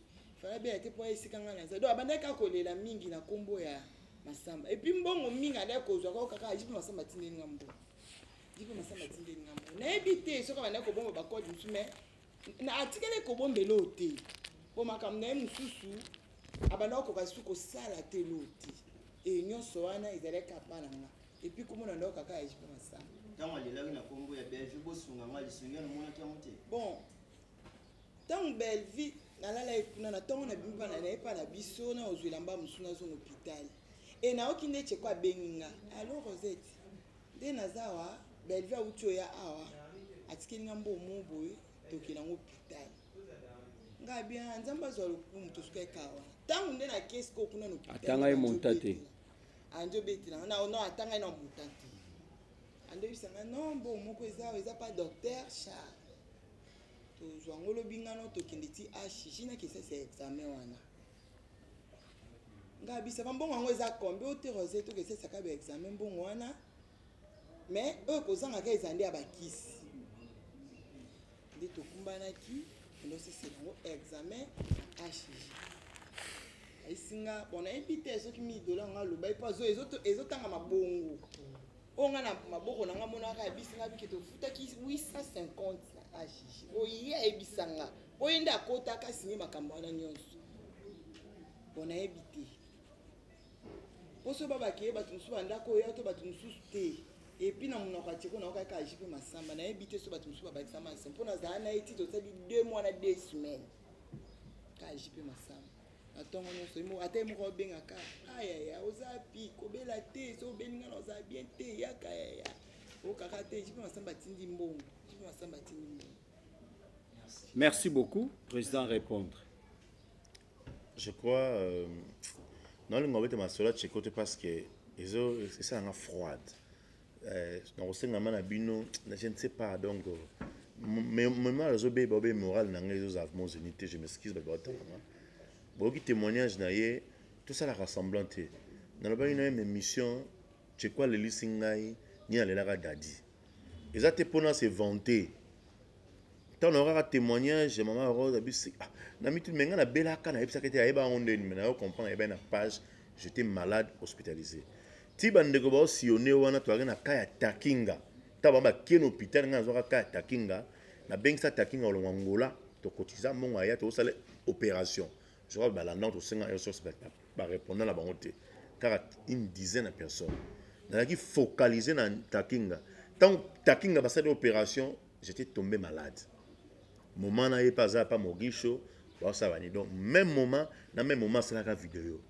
po esikanga na ça donc abandaka kolela mingi na kombo ya Masamba et puis mbongo mingi ala kozwa ko kaka JP Masamba tindeni ngambo JP Masamba tindeni ngambo na ebité so ka bandako bomba ba code mais na atikele ko bombelo te po makamna mususu abana ko kasuko sala te loti et nyonso wana izaleka pananga et puis comment on ndoka ka ejipe Masamba tant alelaki na kombo ya Belgique bosunga nga lisunga na mona tamonte bon tant Belgique nalala ekuna na tongo na bimba na epa na biso na ozwela mba musuna zo hôpital et na okinde cheko abenginga alors Rosette de nazawa Belgique ucho ya awa atikeli ngambo moboye tokela hôpital nga bien nzamba zo lukumu tosuka kawa tangu nde na kesi ko kuna no atanga e montate ando betina na atanga na montate ando bisanga non bon moko eza pas docteur Charles to zwangolo bingano to kinditi ashi na kesi c'est examen wana nga bisa mbongo ngo eza kombe o terose to kesi saka ba examen mbongo wana mais eux kozanga ka ezandi abakisi ndi to kumbana ki ndo c'est un examen HG isinga bona epite soki mi dola nga loba ipa zo ezotanga mabongo onga na maboko nanga mona ka bisinga biketo futa ki 850 achichi oyi ebisanga oyenda kota ka sinye makambo na nyonso bona ebite poso baba ke batunsu bandako ya to batunsu te et puis na mona kwa tiko na ka ka jipe masamba na ebite so batunsu baba kisama sempo na za na eti to sali 2 mois na 2 semaines ka jipe masamba atongo nyonso imo ate mo ko benga ka aya ozapi kobela te so beninga na oza bien te yaka ya o kaka te jipe masamba tindi mbongo jipe masamba tindi mbongo. Merci beaucoup. Président, répondre. Je crois, dans le moment où ma soeur Tcheko parce que c'est un froide. Dans le Sénat, je ne sais pas donc. Mais moi, je suis un moral dans les avons unité. Je m'excuse, beaucoup de témoignages naïe, tout ça la rassemblante. Dans le bas une émission, Tcheko le lisingai ni à l'era dadi. Et ça te pona se vanter. Tant on aura un témoignage, maman Rose a dit Nami tout menga na belaka na epsa kete ayeba onde ni na comprendre eba na page j'étais malade hospitalisé. Ti bande ko ba sionné wana to na kaya takinga. Ta ba ken hôpital nga zoka kaya takinga na bengsa takinga lo Angola to cotiser mon aya to sale opération. Je crois ba la nante au senga et sur ba répondre la bangote car une dizaine de personnes. Na qui focaliser na takinga. Tant takinga ba cette opération, j'étais tombé malade. Moment na pas Mogisho, ça va ni donc même moment c'est la vidéo.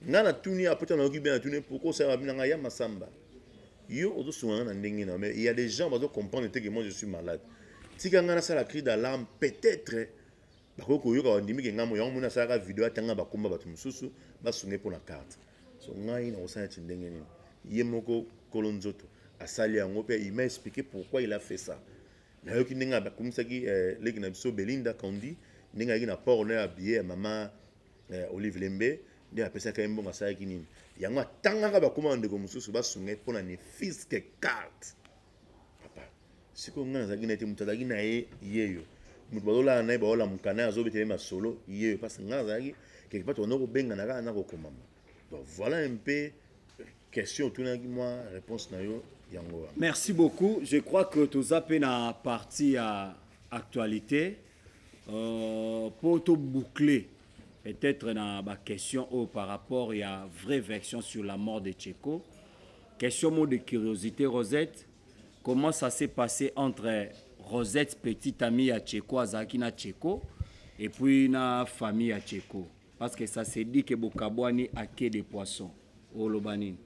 Ngana tuni apota na okibe na tuni pourquoi ça va bien ngaya masamba. Yo ozo souvent na ndenge na mais il y a des gens qui comprendre que moi je suis malade. Si ngana ça la cri d'alarme peut-être bakoko yo ka ndimi ke ngamo yo mona ça la vidéo atanga bakomba batu mususu basunge pour la carte. So ngai na osana tindenge ni. Yemoko kolonzoto asali yango pe il m'a expliqué pourquoi il a fait ça. Na yoki ninga ba kumisaki leki na biso Belinda Kandi ninga yaki na port na habillé maman Olive Lembe ndi apesa ka mbonga sa yaki nini yango tanga ka ba komande ko mususu ba sunge pona ni fisque carte papa siko ngana zaki na te mutadaki na yeyo mutu bazola na ba ola mukana azobete ma solo yeyo parce ngana zaki quelque part on a benga na na ko komama donc voilà un peu question tunaki moi réponse na yo. Merci beaucoup. Je crois que tout ça peut na partie à actualité pour tout boucler peut-être dans ma question par rapport à la vraie version sur la mort de Tcheko. Question mot de curiosité Rosette, comment ça s'est passé entre Rosette petite amie à Tcheko Azakina Tcheko et puis na famille à Tcheko parce que ça s'est dit que Bokabwani a quai des poissons au Lobanine.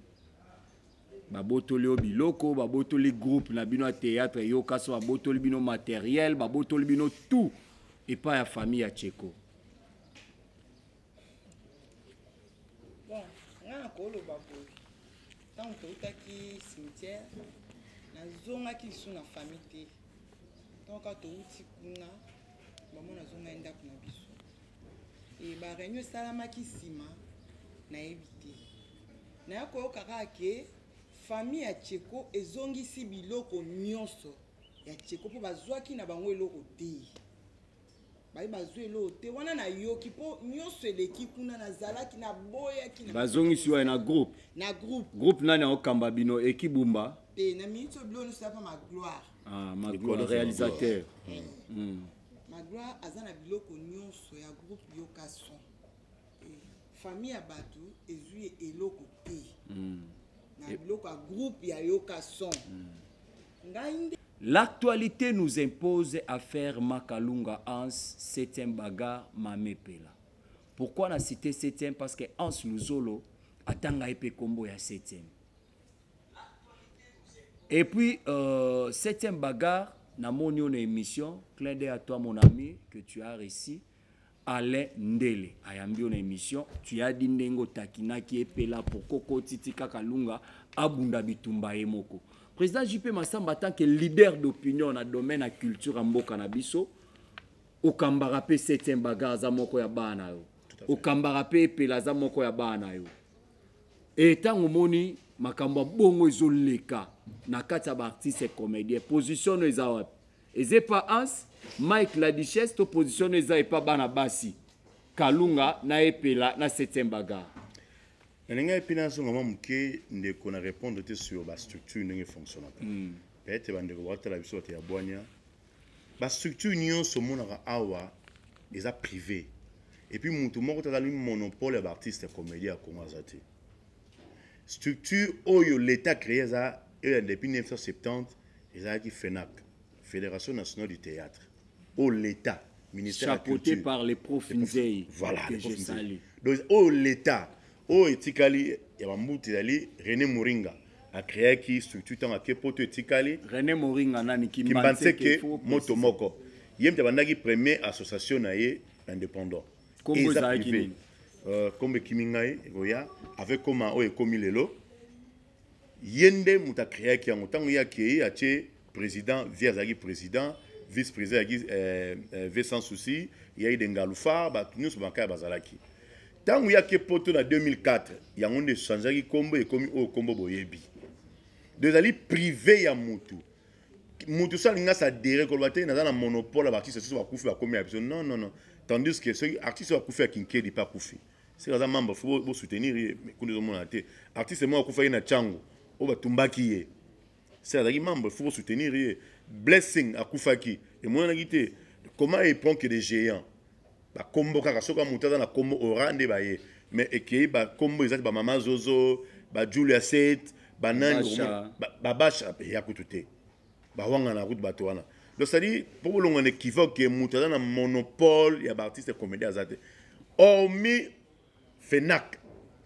Babotoli biloko, babotoli groupe na bino théâtre yo kaso babotoli bino matériel, babotoli bino tout et pas la famille à Tcheko. Bon, ngana ko lo babo. Tant que utaki cimetière, na zonga ki su na famille te. Donc ka to uti kuna, maman na zonga enda kuna biso. Et ba réunion salama ki sima na ebité. Na ko kaka ke famille ya Tcheko ezongisi biloko nyonso ya Tcheko po bazwaki na bango eloko te. Bayi bazwe eloko te wana na yoki po nyonso eleki kuna na zalaki na boya ki na bazongisi wa na groupe. Na groupe. Groupe nani okamba bino ekibumba. Te na minito blono ça pas ma gloire. Ah ma gloire réalisateur. Ma gloire azana biloko nyonso ya groupe yokason. Famille ya batu ezui eloko te. L'actualité nous impose à faire Makalunga Hans 7e bagarre Mamepela. Pourquoi on a cité 7e? Parce que Hans Luzolo atanga epé combo ya 7e. Et puis 7e bagarre na mon émission, clin d'œil à toi mon ami que tu as réussi. Alain Ndele ayambi on émission tu as dit ndengo takina qui est là pour Koko Titi Kakalunga abunda bitumba emoko. Président JP Massamba tant que leader d'opinion na domaine à culture mboka na biso okambara pe 7e bagarre za moko ya bana yo okambara pe pela za moko ya bana yo et tango moni makambo bongo ezoleka na kati ya ba artiste comédien position eza wapi eze pas Hans Mike la Duchesse to position eza et pas bana basi Kalunga na epela na 7e bagarre. Nenga epina so ngama muke ndeko na répondre sur la structure ndenge fonctionne. Peut-être bandeko wata la biso ya boanya. Ba structure nyonso monaka awa eza privé. Et puis mutu moko tazali monopole ya artiste comédien à Congo azate. Structure oyo l'état créé ça depuis 1970 ezalaki FENAC, Fédération nationale du théâtre. Au l'état ministère chapeauté par les profs Nzei. Voilà, que je salue. Donc au l'état o etikali ya bambuti dali René Moringa a créé qui structure tant que poto etikali René Moringa nani Kimbanseke moto moko yemte bandaki premier association na ye indépendant Kombo za kini kombe kimingai goya avec comment o ekomi lelo yende muta créé qui en tango ya ki a président via zaki président vice-président V sans souci ya idengalufa ba nyuso banka bazalaki. Tant qu'il y a que poto en 2004, il y a un de changer qui combo et comme au combo boyebi. Deux alliés privés ya mutu. Mutu ça l'inga ça déré colbaté dans un monopole l'artiste c'est va couper à combien non non non. Tandis que ceux artistes va couper à Kinkedi pas couper. C'est là membre faut soutenir mais quand nous mon até. Artiste moi couper na chango. On va tumbaki. C'est là membre faut soutenir blessing à Koufaki et moi na gité comment il prend que des géants. Ba combo kaka soka mutaza na combo orande ba ye mais ekei ba combo ezati ba mama Zozo ba Julia Set ba nani ba basha ya kutute ba wanga na route bato wana donc ça dit pour longa ne équivoque mutaza na monopole ya ba artiste comédien azate hormis FENAC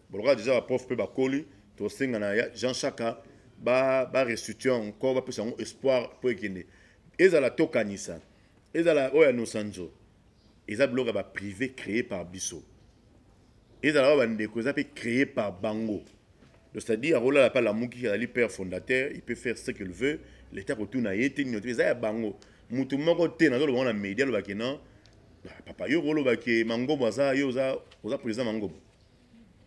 bolga déjà ba prof pe ba koli to senga na Jean Chaka ba restituer encore ba pesa espoir pour ekende ezala tokanisa ezala oya no sanjo. Ils ont bloqué privé créé par Bisso. Ils ont créé par Bango. C'est-à-dire, Rola n'a pas la mouki qui est le père fondateur, il peut faire ce qu'il veut. L'État retourne à été, ils ont Bango. Moutou moko te na zo na média lo bakena. Papa yo rolo bake Mango baza yo za président Mango.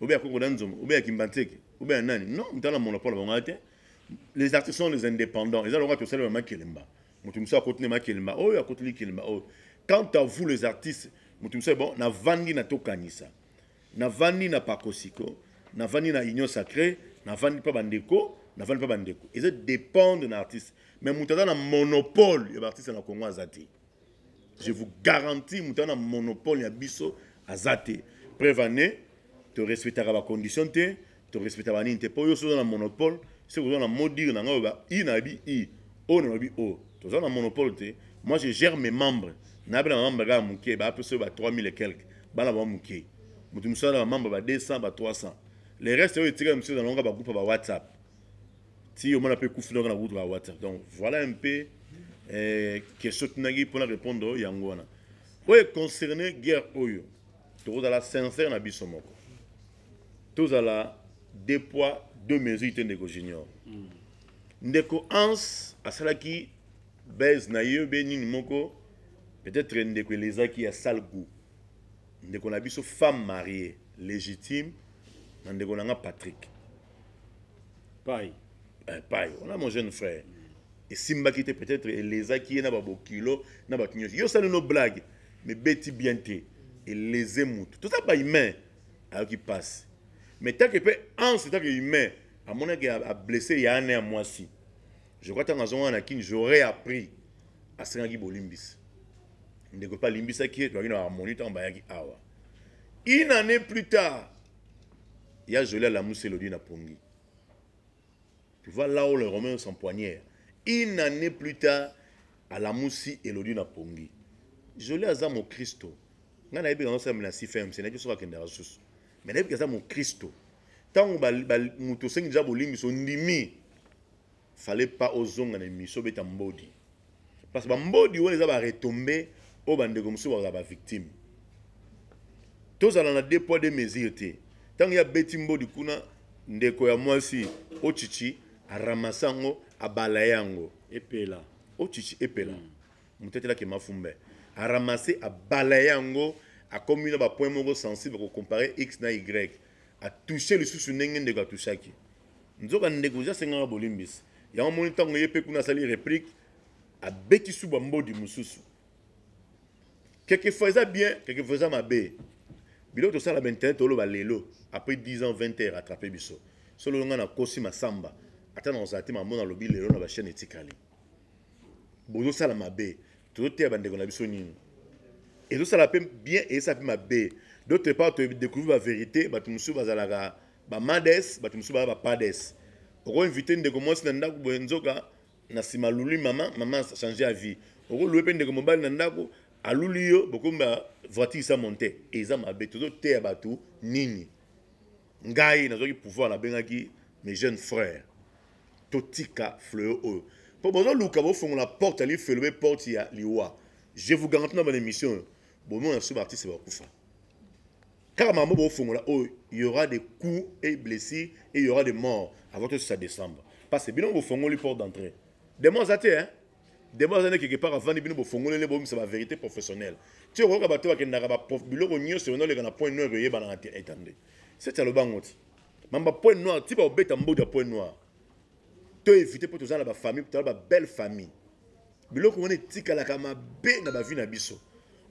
Obe akoko danzom, obe akimbanteke, obe nani. Non, dans monopole bangate. Les artistes sont les indépendants. Ils ont le droit de faire le makelemba. Moutou musa côté makelemba. Oh, ya côté kelemba. Oh. Quant à vous les artistes, vous savez bon, na vandi na tokanisa, na vandi na pakosiko, na vandi na union sacrée, na vandi pas bandeko, na vandi pas bandeko. Ils dépendent d'un artiste. Mais vous avez un monopole les artistes na Congo azati. Je vous garantis, vous avez un monopole ya biso azati. Prévenez, te respectera la condition te respectera ni te pour yo sur un monopole, c'est vous avez un mot dire na ngaba i na bi i, o na bi o. Tu as un monopole te. Moi je gère mes membres. N'abra membre ga muké ba peu sur 3000 et quelques ba la ba muké mutu musala membre ba 200 ba 300 les restes eux tiré monsieur dans longa ba groupe ba WhatsApp si au moins peut couper dans la groupe ba WhatsApp donc voilà un peu question tunagi pour répondre yango wana oye concerné guerre oyo to dans la sincère na biso moko tous à la deux poids deux mesures ndeko junior ndeko ans asalaki base na yo be nini moko. Peut-être que les gens qui ont sale goût. Ndeko na biso femme mariée légitime, ndeko na Patrick. Paille. Paille. On a mon jeune frère. Et Simba qui était peut-être les gens qui ont un kilo, na ba kinyo. Yo ça nos blagues, mais Betty bienté et les émoutes. Tout ça pas humain alors qui passe. Mais tant que peut en c'est tant que humain, à mon avis a blessé il y a un an moi si. Je crois que dans un an j'aurais appris à Sengi Bolimbis. Ne pas limbisa qui est une harmonie en bayaki awa. Une année plus tard, il y a Jolie à la mousse Elodie na Pongi. Tu vois là où les Romains s'empoignèrent. Une année plus tard, à la mousse Elodie na Pongi. Jolie à Zamo Christo. N'a pas eu ensemble la CFM, c'est n'est-ce pas qu'il y a des ressources. Mais n'a pas eu Zamo Christo. Tant que mouto sengi jabo limbi son nimi, fallait pas aux ongles en émission bête en body. Parce que bambodi où les a retombé. Au bande comme ça, on a victime. Tous allons à deux poids de mesures. Tant qu'il y a Betimbo du Kuna, ndeko ya mwasi, ochichi, a ramasango, a balayango. Epela. Ochichi, epela. Moutete là qui m'a fumé. A ramasser, a balayango, a commis un point moro sensible pour comparer X na Y. A toucher le sous n'engen de gatushaki. Nous avons négocié 50 bolimbis. Il y a un moment où il y a une sali réplique, a bêti sous bambo du moussousou. Quelquefois ça bien, quelquefois ça mal. Bilo to ça la internet to lo ba lelo après 10 ans 20 ans rattraper biso. Solo nga na kosi masamba. Ata na ozati mamona lobi lelo na ba chaîne etikali. Bozo sala mabe. To te bandeko na biso nini. Et tout ça la peine bien et ça peut mabe. D'autre part tu découvrir la vérité, ba tumusu bazalaka ba mades, ba tumusu ba pades. Oko inviter ndeko mwasi na ndako boenzoka na sima luli maman changer la vie. Oko louer peine ndeko mobile na ndako aluli yo bokomba voiture ça monter et ça mabe tout te abatu nini. Ngai nazoki pouvoir na bengaki mes jeunes frères. Totika fleur o. Pour besoin luka bo fongo la porte ali felobe porte ya liwa. Je vous garantis dans mon émission bon non ce artiste va kufa. Car maman bo fongo là il y aura des coups et blessés et il y aura des morts avant que ça décembre. Parce que bien bo fongo les portes d'entrée. Des mois até hein. Des mois années quelque part avant bien bo fongo les bo c'est la vérité professionnelle. Tu vois bato ba kenda ba prof biloko nyo c'est on le na point noir yeba na attendez. C'est ça le bangoti. Mamba point noir, tu vas obeta mbo de point noir. Tu éviter pour tous la famille, pour la belle famille. Biloko on est tika la kama be na ba vie na biso.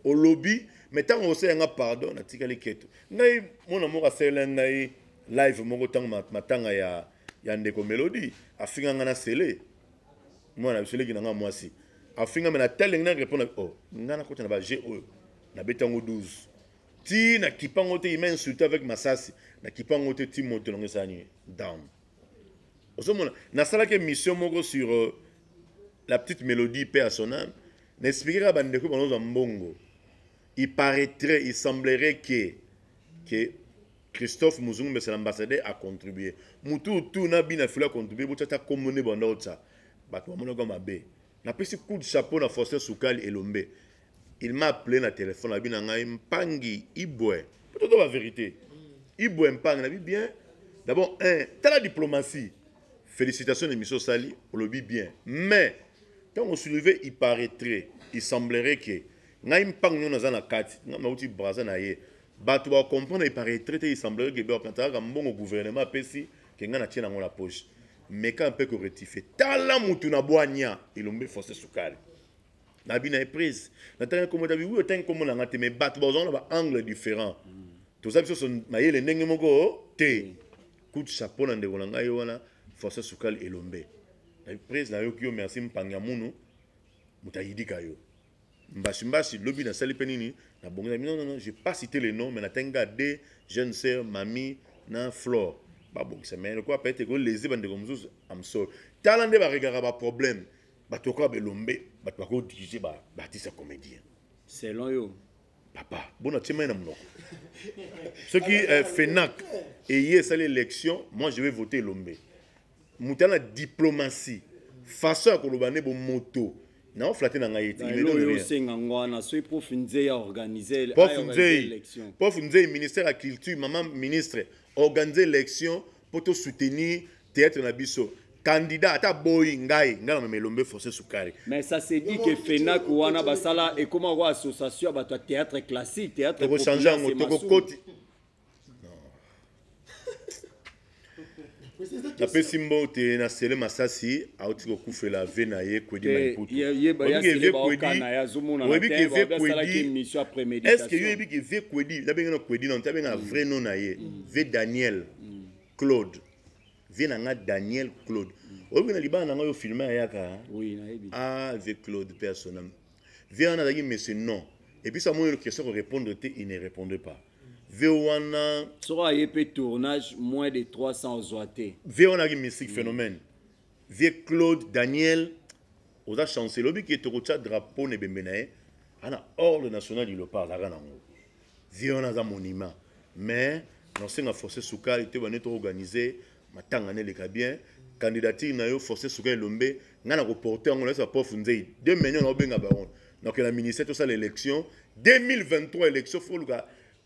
Au lobby, mais tant on sait un pardon na tika les keto. Ngai mon amour a sela ngai live mon temps matanga ya ndeko Melody, afinga ngana sele. Moi na sele ki nga moi si. Afinga me na tel ngana répondre oh, ngana kota na ba GO na betango 12. Ti na kipango te ima insulté avec Masasi, na kipango te ti monte longue sani down. Osomona na sala ke mission moko sur la petite Mélodie paix à son âme, n'expliquera bandeko dans mbongo. Il paraîtrait, il semblerait que Christophe Muzungu c'est l'ambassadeur a contribué. Mutu tout na bina fila contribuer pour ta commune bandota. Ba to mona goma be. Na pesi coup de chapeau na Foster Soukali et Lombe. Il m'a appelé na téléphone la bina ngai mpangi ibwe. Peut-être la vérité. Ibwe mpangi na bi bien. D'abord t'as la diplomatie. Félicitations de Misso Sali, on le dit bien. Mais quand on soulevait, il paraîtrait, il semblerait que ngai mpangi no na kati, na uti braza na ye. Ba tu vas comprendre, il paraîtrait, il semblerait que ba kantaka mbongo gouvernement pesi que ngana tiena la poche. Mais quand on peut rectifier, tala mutu na boanya, il ombe forcer Soukali. La bina est prise. Na tanga comme tu oui, tanga comme na ngate mais ba tu bazon ba angle différent. Tout ça biso son mayele ndenge moko te. Coup de chapeau na ndeko ngai wana forcer Soukali et Lombe. La prise na yo ki yo merci mpanga munu mutayidi kayo. Mbashimbashi lobi na sali penini na bonga non, j'ai pas cité les noms mais na tenga de jeune sœur mamie na Flore. Ba bon ça mais quoi peut-être que les bande comme ça am sorry. Talande ba regarder ba problème. Ba to ko be Lombe, ba to ko diriger ba artiste comédien. Selon yo papa, bon atima na mnoko. Ce qui FENAC et hier c'est l'élection, moi je vais voter Lombe. Moutana diplomatie façon à kolobane bo moto na on flatter na ngaiti il me donne rien ngwana so profunze ya organiser l'élection profunze ministère de la culture maman ministre organiser l'élection pour te soutenir théâtre na biso candidat ata boy ngai ngana me Lombe forcer Soukali. Mais ça c'est dit que FENAC wana basala et comment quoi association ba théâtre classique théâtre pour changer en moto côté. La pesimbo te na sele masasi auti ko kufela vena ye kwedi maikutu. Est-ce que yebi ke ve kwedi la benga kwedi non ta benga vrai nom na ye ve Daniel Claude ve na Daniel Claude obi na libana na yo filmer yaka oui na yebi ah ve Claude personnel ve na dagi monsieur non et puis ça moi une question répondre il ne répondait pas. Véoana sera yépé tournage moins de 300 zoaté. Véoana qui mystique phénomène. Vie Claude Daniel aux a chancé lobby qui est au drapeau ne bembenae ana ordre national du Lopard la ranango. Véoana za monument mais l'ancien a forcé Soukali était venu organiser matanga ne le bien candidature na yo forcé Soukali Lombe ngana reporter on laisse pas funzei 2 millions na benga baron. Donc la ministère tout ça l'élection 2023 élection faut le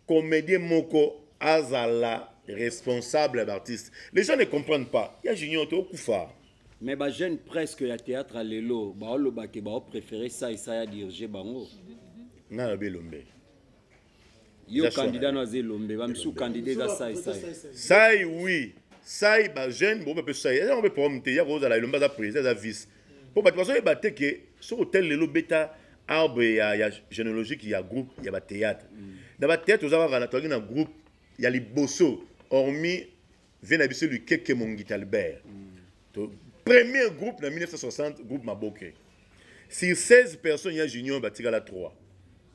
comédien moko azala responsable d'artiste. Les gens ne comprennent pas. Il y a Junior to kufa. Mais ba jeune presque ya théâtre à lelo, ba lo ba ke ba préférer ça et ça ya diriger bango. Na be Lombe. Yo candidat na ze Lombe, ba msu candidat ça et ça. Ça oui. Ça ba jeune bon peut ça. On peut prometer ya roza la Lombe za président za vice. Pour ba façon ba que sur hôtel lelo beta arbre ya généalogique il y a groupe, il y a ba théâtre. D'abord, tête aux avoir un groupe, il y a les Bosso, hormis Venabiso lui Keke Mongit Albert. Premier groupe en 1960, groupe Maboke. Sur 16 personnes, il y a Junior Batigala 3.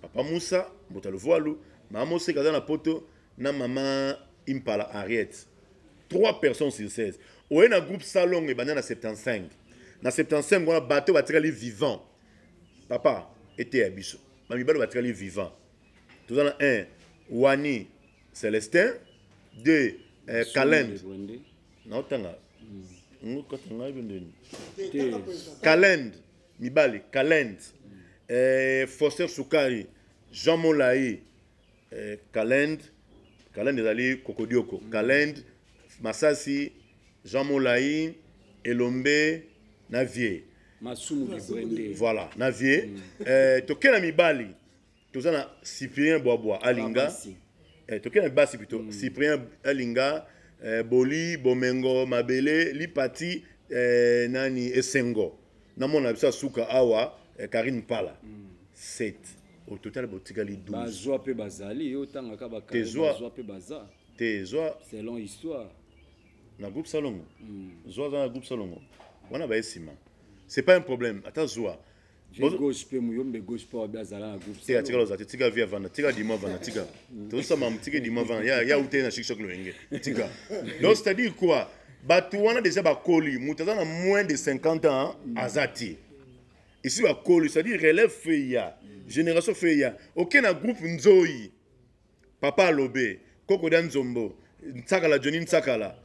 Papa Moussa, Botalo Voilou, Maman Sekada na Poto, na Maman Impala Ariette. 3 personnes sur 16. On a un groupe Salon et Banana 75. Dans 75, on a un bateau Batigala vivant. Papa était à Bissot. Mamibalo Batigala vivant. Tout ça, 1, Wani Célestin. 2, Kalend. Non, Tanga. Kalend. Mibali. Kalend. Foster Soukari. Jean Molaï. Kalend. Kalend est allé Kokodioko. Kalend. Massassi. Jean Molaï. Elombe. Navier. Voilà. Navier. Tokena Mibali. Tout ça, Cyprien Boaboa. Alinga. Tokena Bassi plutôt. Cyprien Alinga. Boli, Bomengo, Mabele, Lipati, Nani, Esengo. Namon a ça Souka Awa, Karine Pala. 7. Au total, Botigali 12. Bazoa pe bazali, autant à Kabaka. Bazoa pe baza. Tezoa. C'est long histoire. Na groupe Salongo. Zoa dans le groupe Salongo. On a baissima. C'est pas un problème. Attends, Zoa. Gauche pe muyombe gauche pa bazala groupe. Tika tika loza, tika via vana, tika dima vana, tika. Tout ça mam tika dima vana. Ya ute na chic le wenge. Tika. Donc c'est-à-dire quoi? Batouana déjà ba koli, mutazana moins de 50 ans azati. Ici ba koli, c'est-à-dire relève feya, génération feya. Aucun groupe nzoi. Papa Lobé, Koko Dan Zombo, Ntsakala Johnny Ntsakala.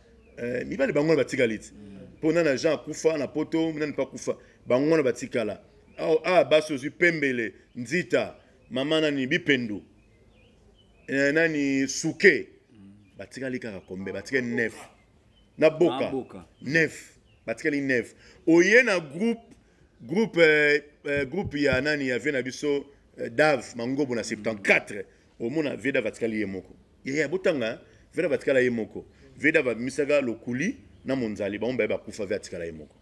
Mi ba le bango ba tika lit. Pona na Jean Kufa na poto, nan pas Kufa. Bango ba tika la. Ah, Basozu Pembele, Nzita, Mama Nani Bipendo, Nani Souke, Batika Lika Kombe, Batika Nef, Naboka, Nef, Batika Nef. Oye na groupe ya Nani ya Venabiso, Dav, Mangobo na 74, au monde Veda Batika Yemoko. Ya Botanga, Veda Batika Yemoko, Veda Misaga Lokuli, na Monzali, Bamba Bakufa Batika Yemoko.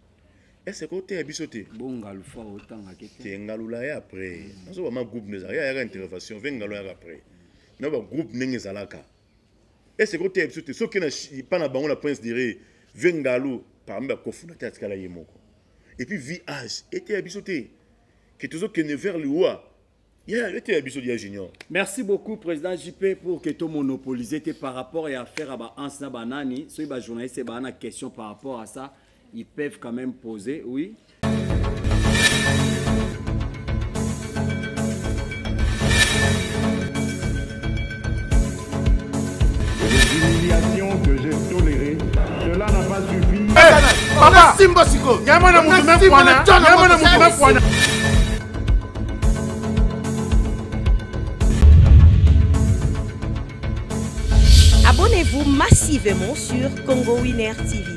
Est-ce que tu as bisoté? Bon, galfa autant à quelqu'un. Tu es engalula après. Nous avons un groupe de intervention. Vengalula après. Nous avons un groupe n'engezalaka. Est-ce que tu as bisoté? Ce qui n'est pas na bango la prince dirait vengalou parmi les cofondateurs de Kala Yemoko. Et puis VH était bisoté. Que tout ce qui est vers le haut. Il était bisoté junior. Merci beaucoup président JP pour que tu monopolisé par rapport à affaire à Ansna Banani. Si les journalistes ont une question par rapport à ça, ils peuvent quand même poser, oui. Les humiliations que j'ai tolérées, cela n'a pas suffi. Papa, Simbosiko, Yamana Moutoumefouana. Abonnez-vous massivement sur Congo Winner TV.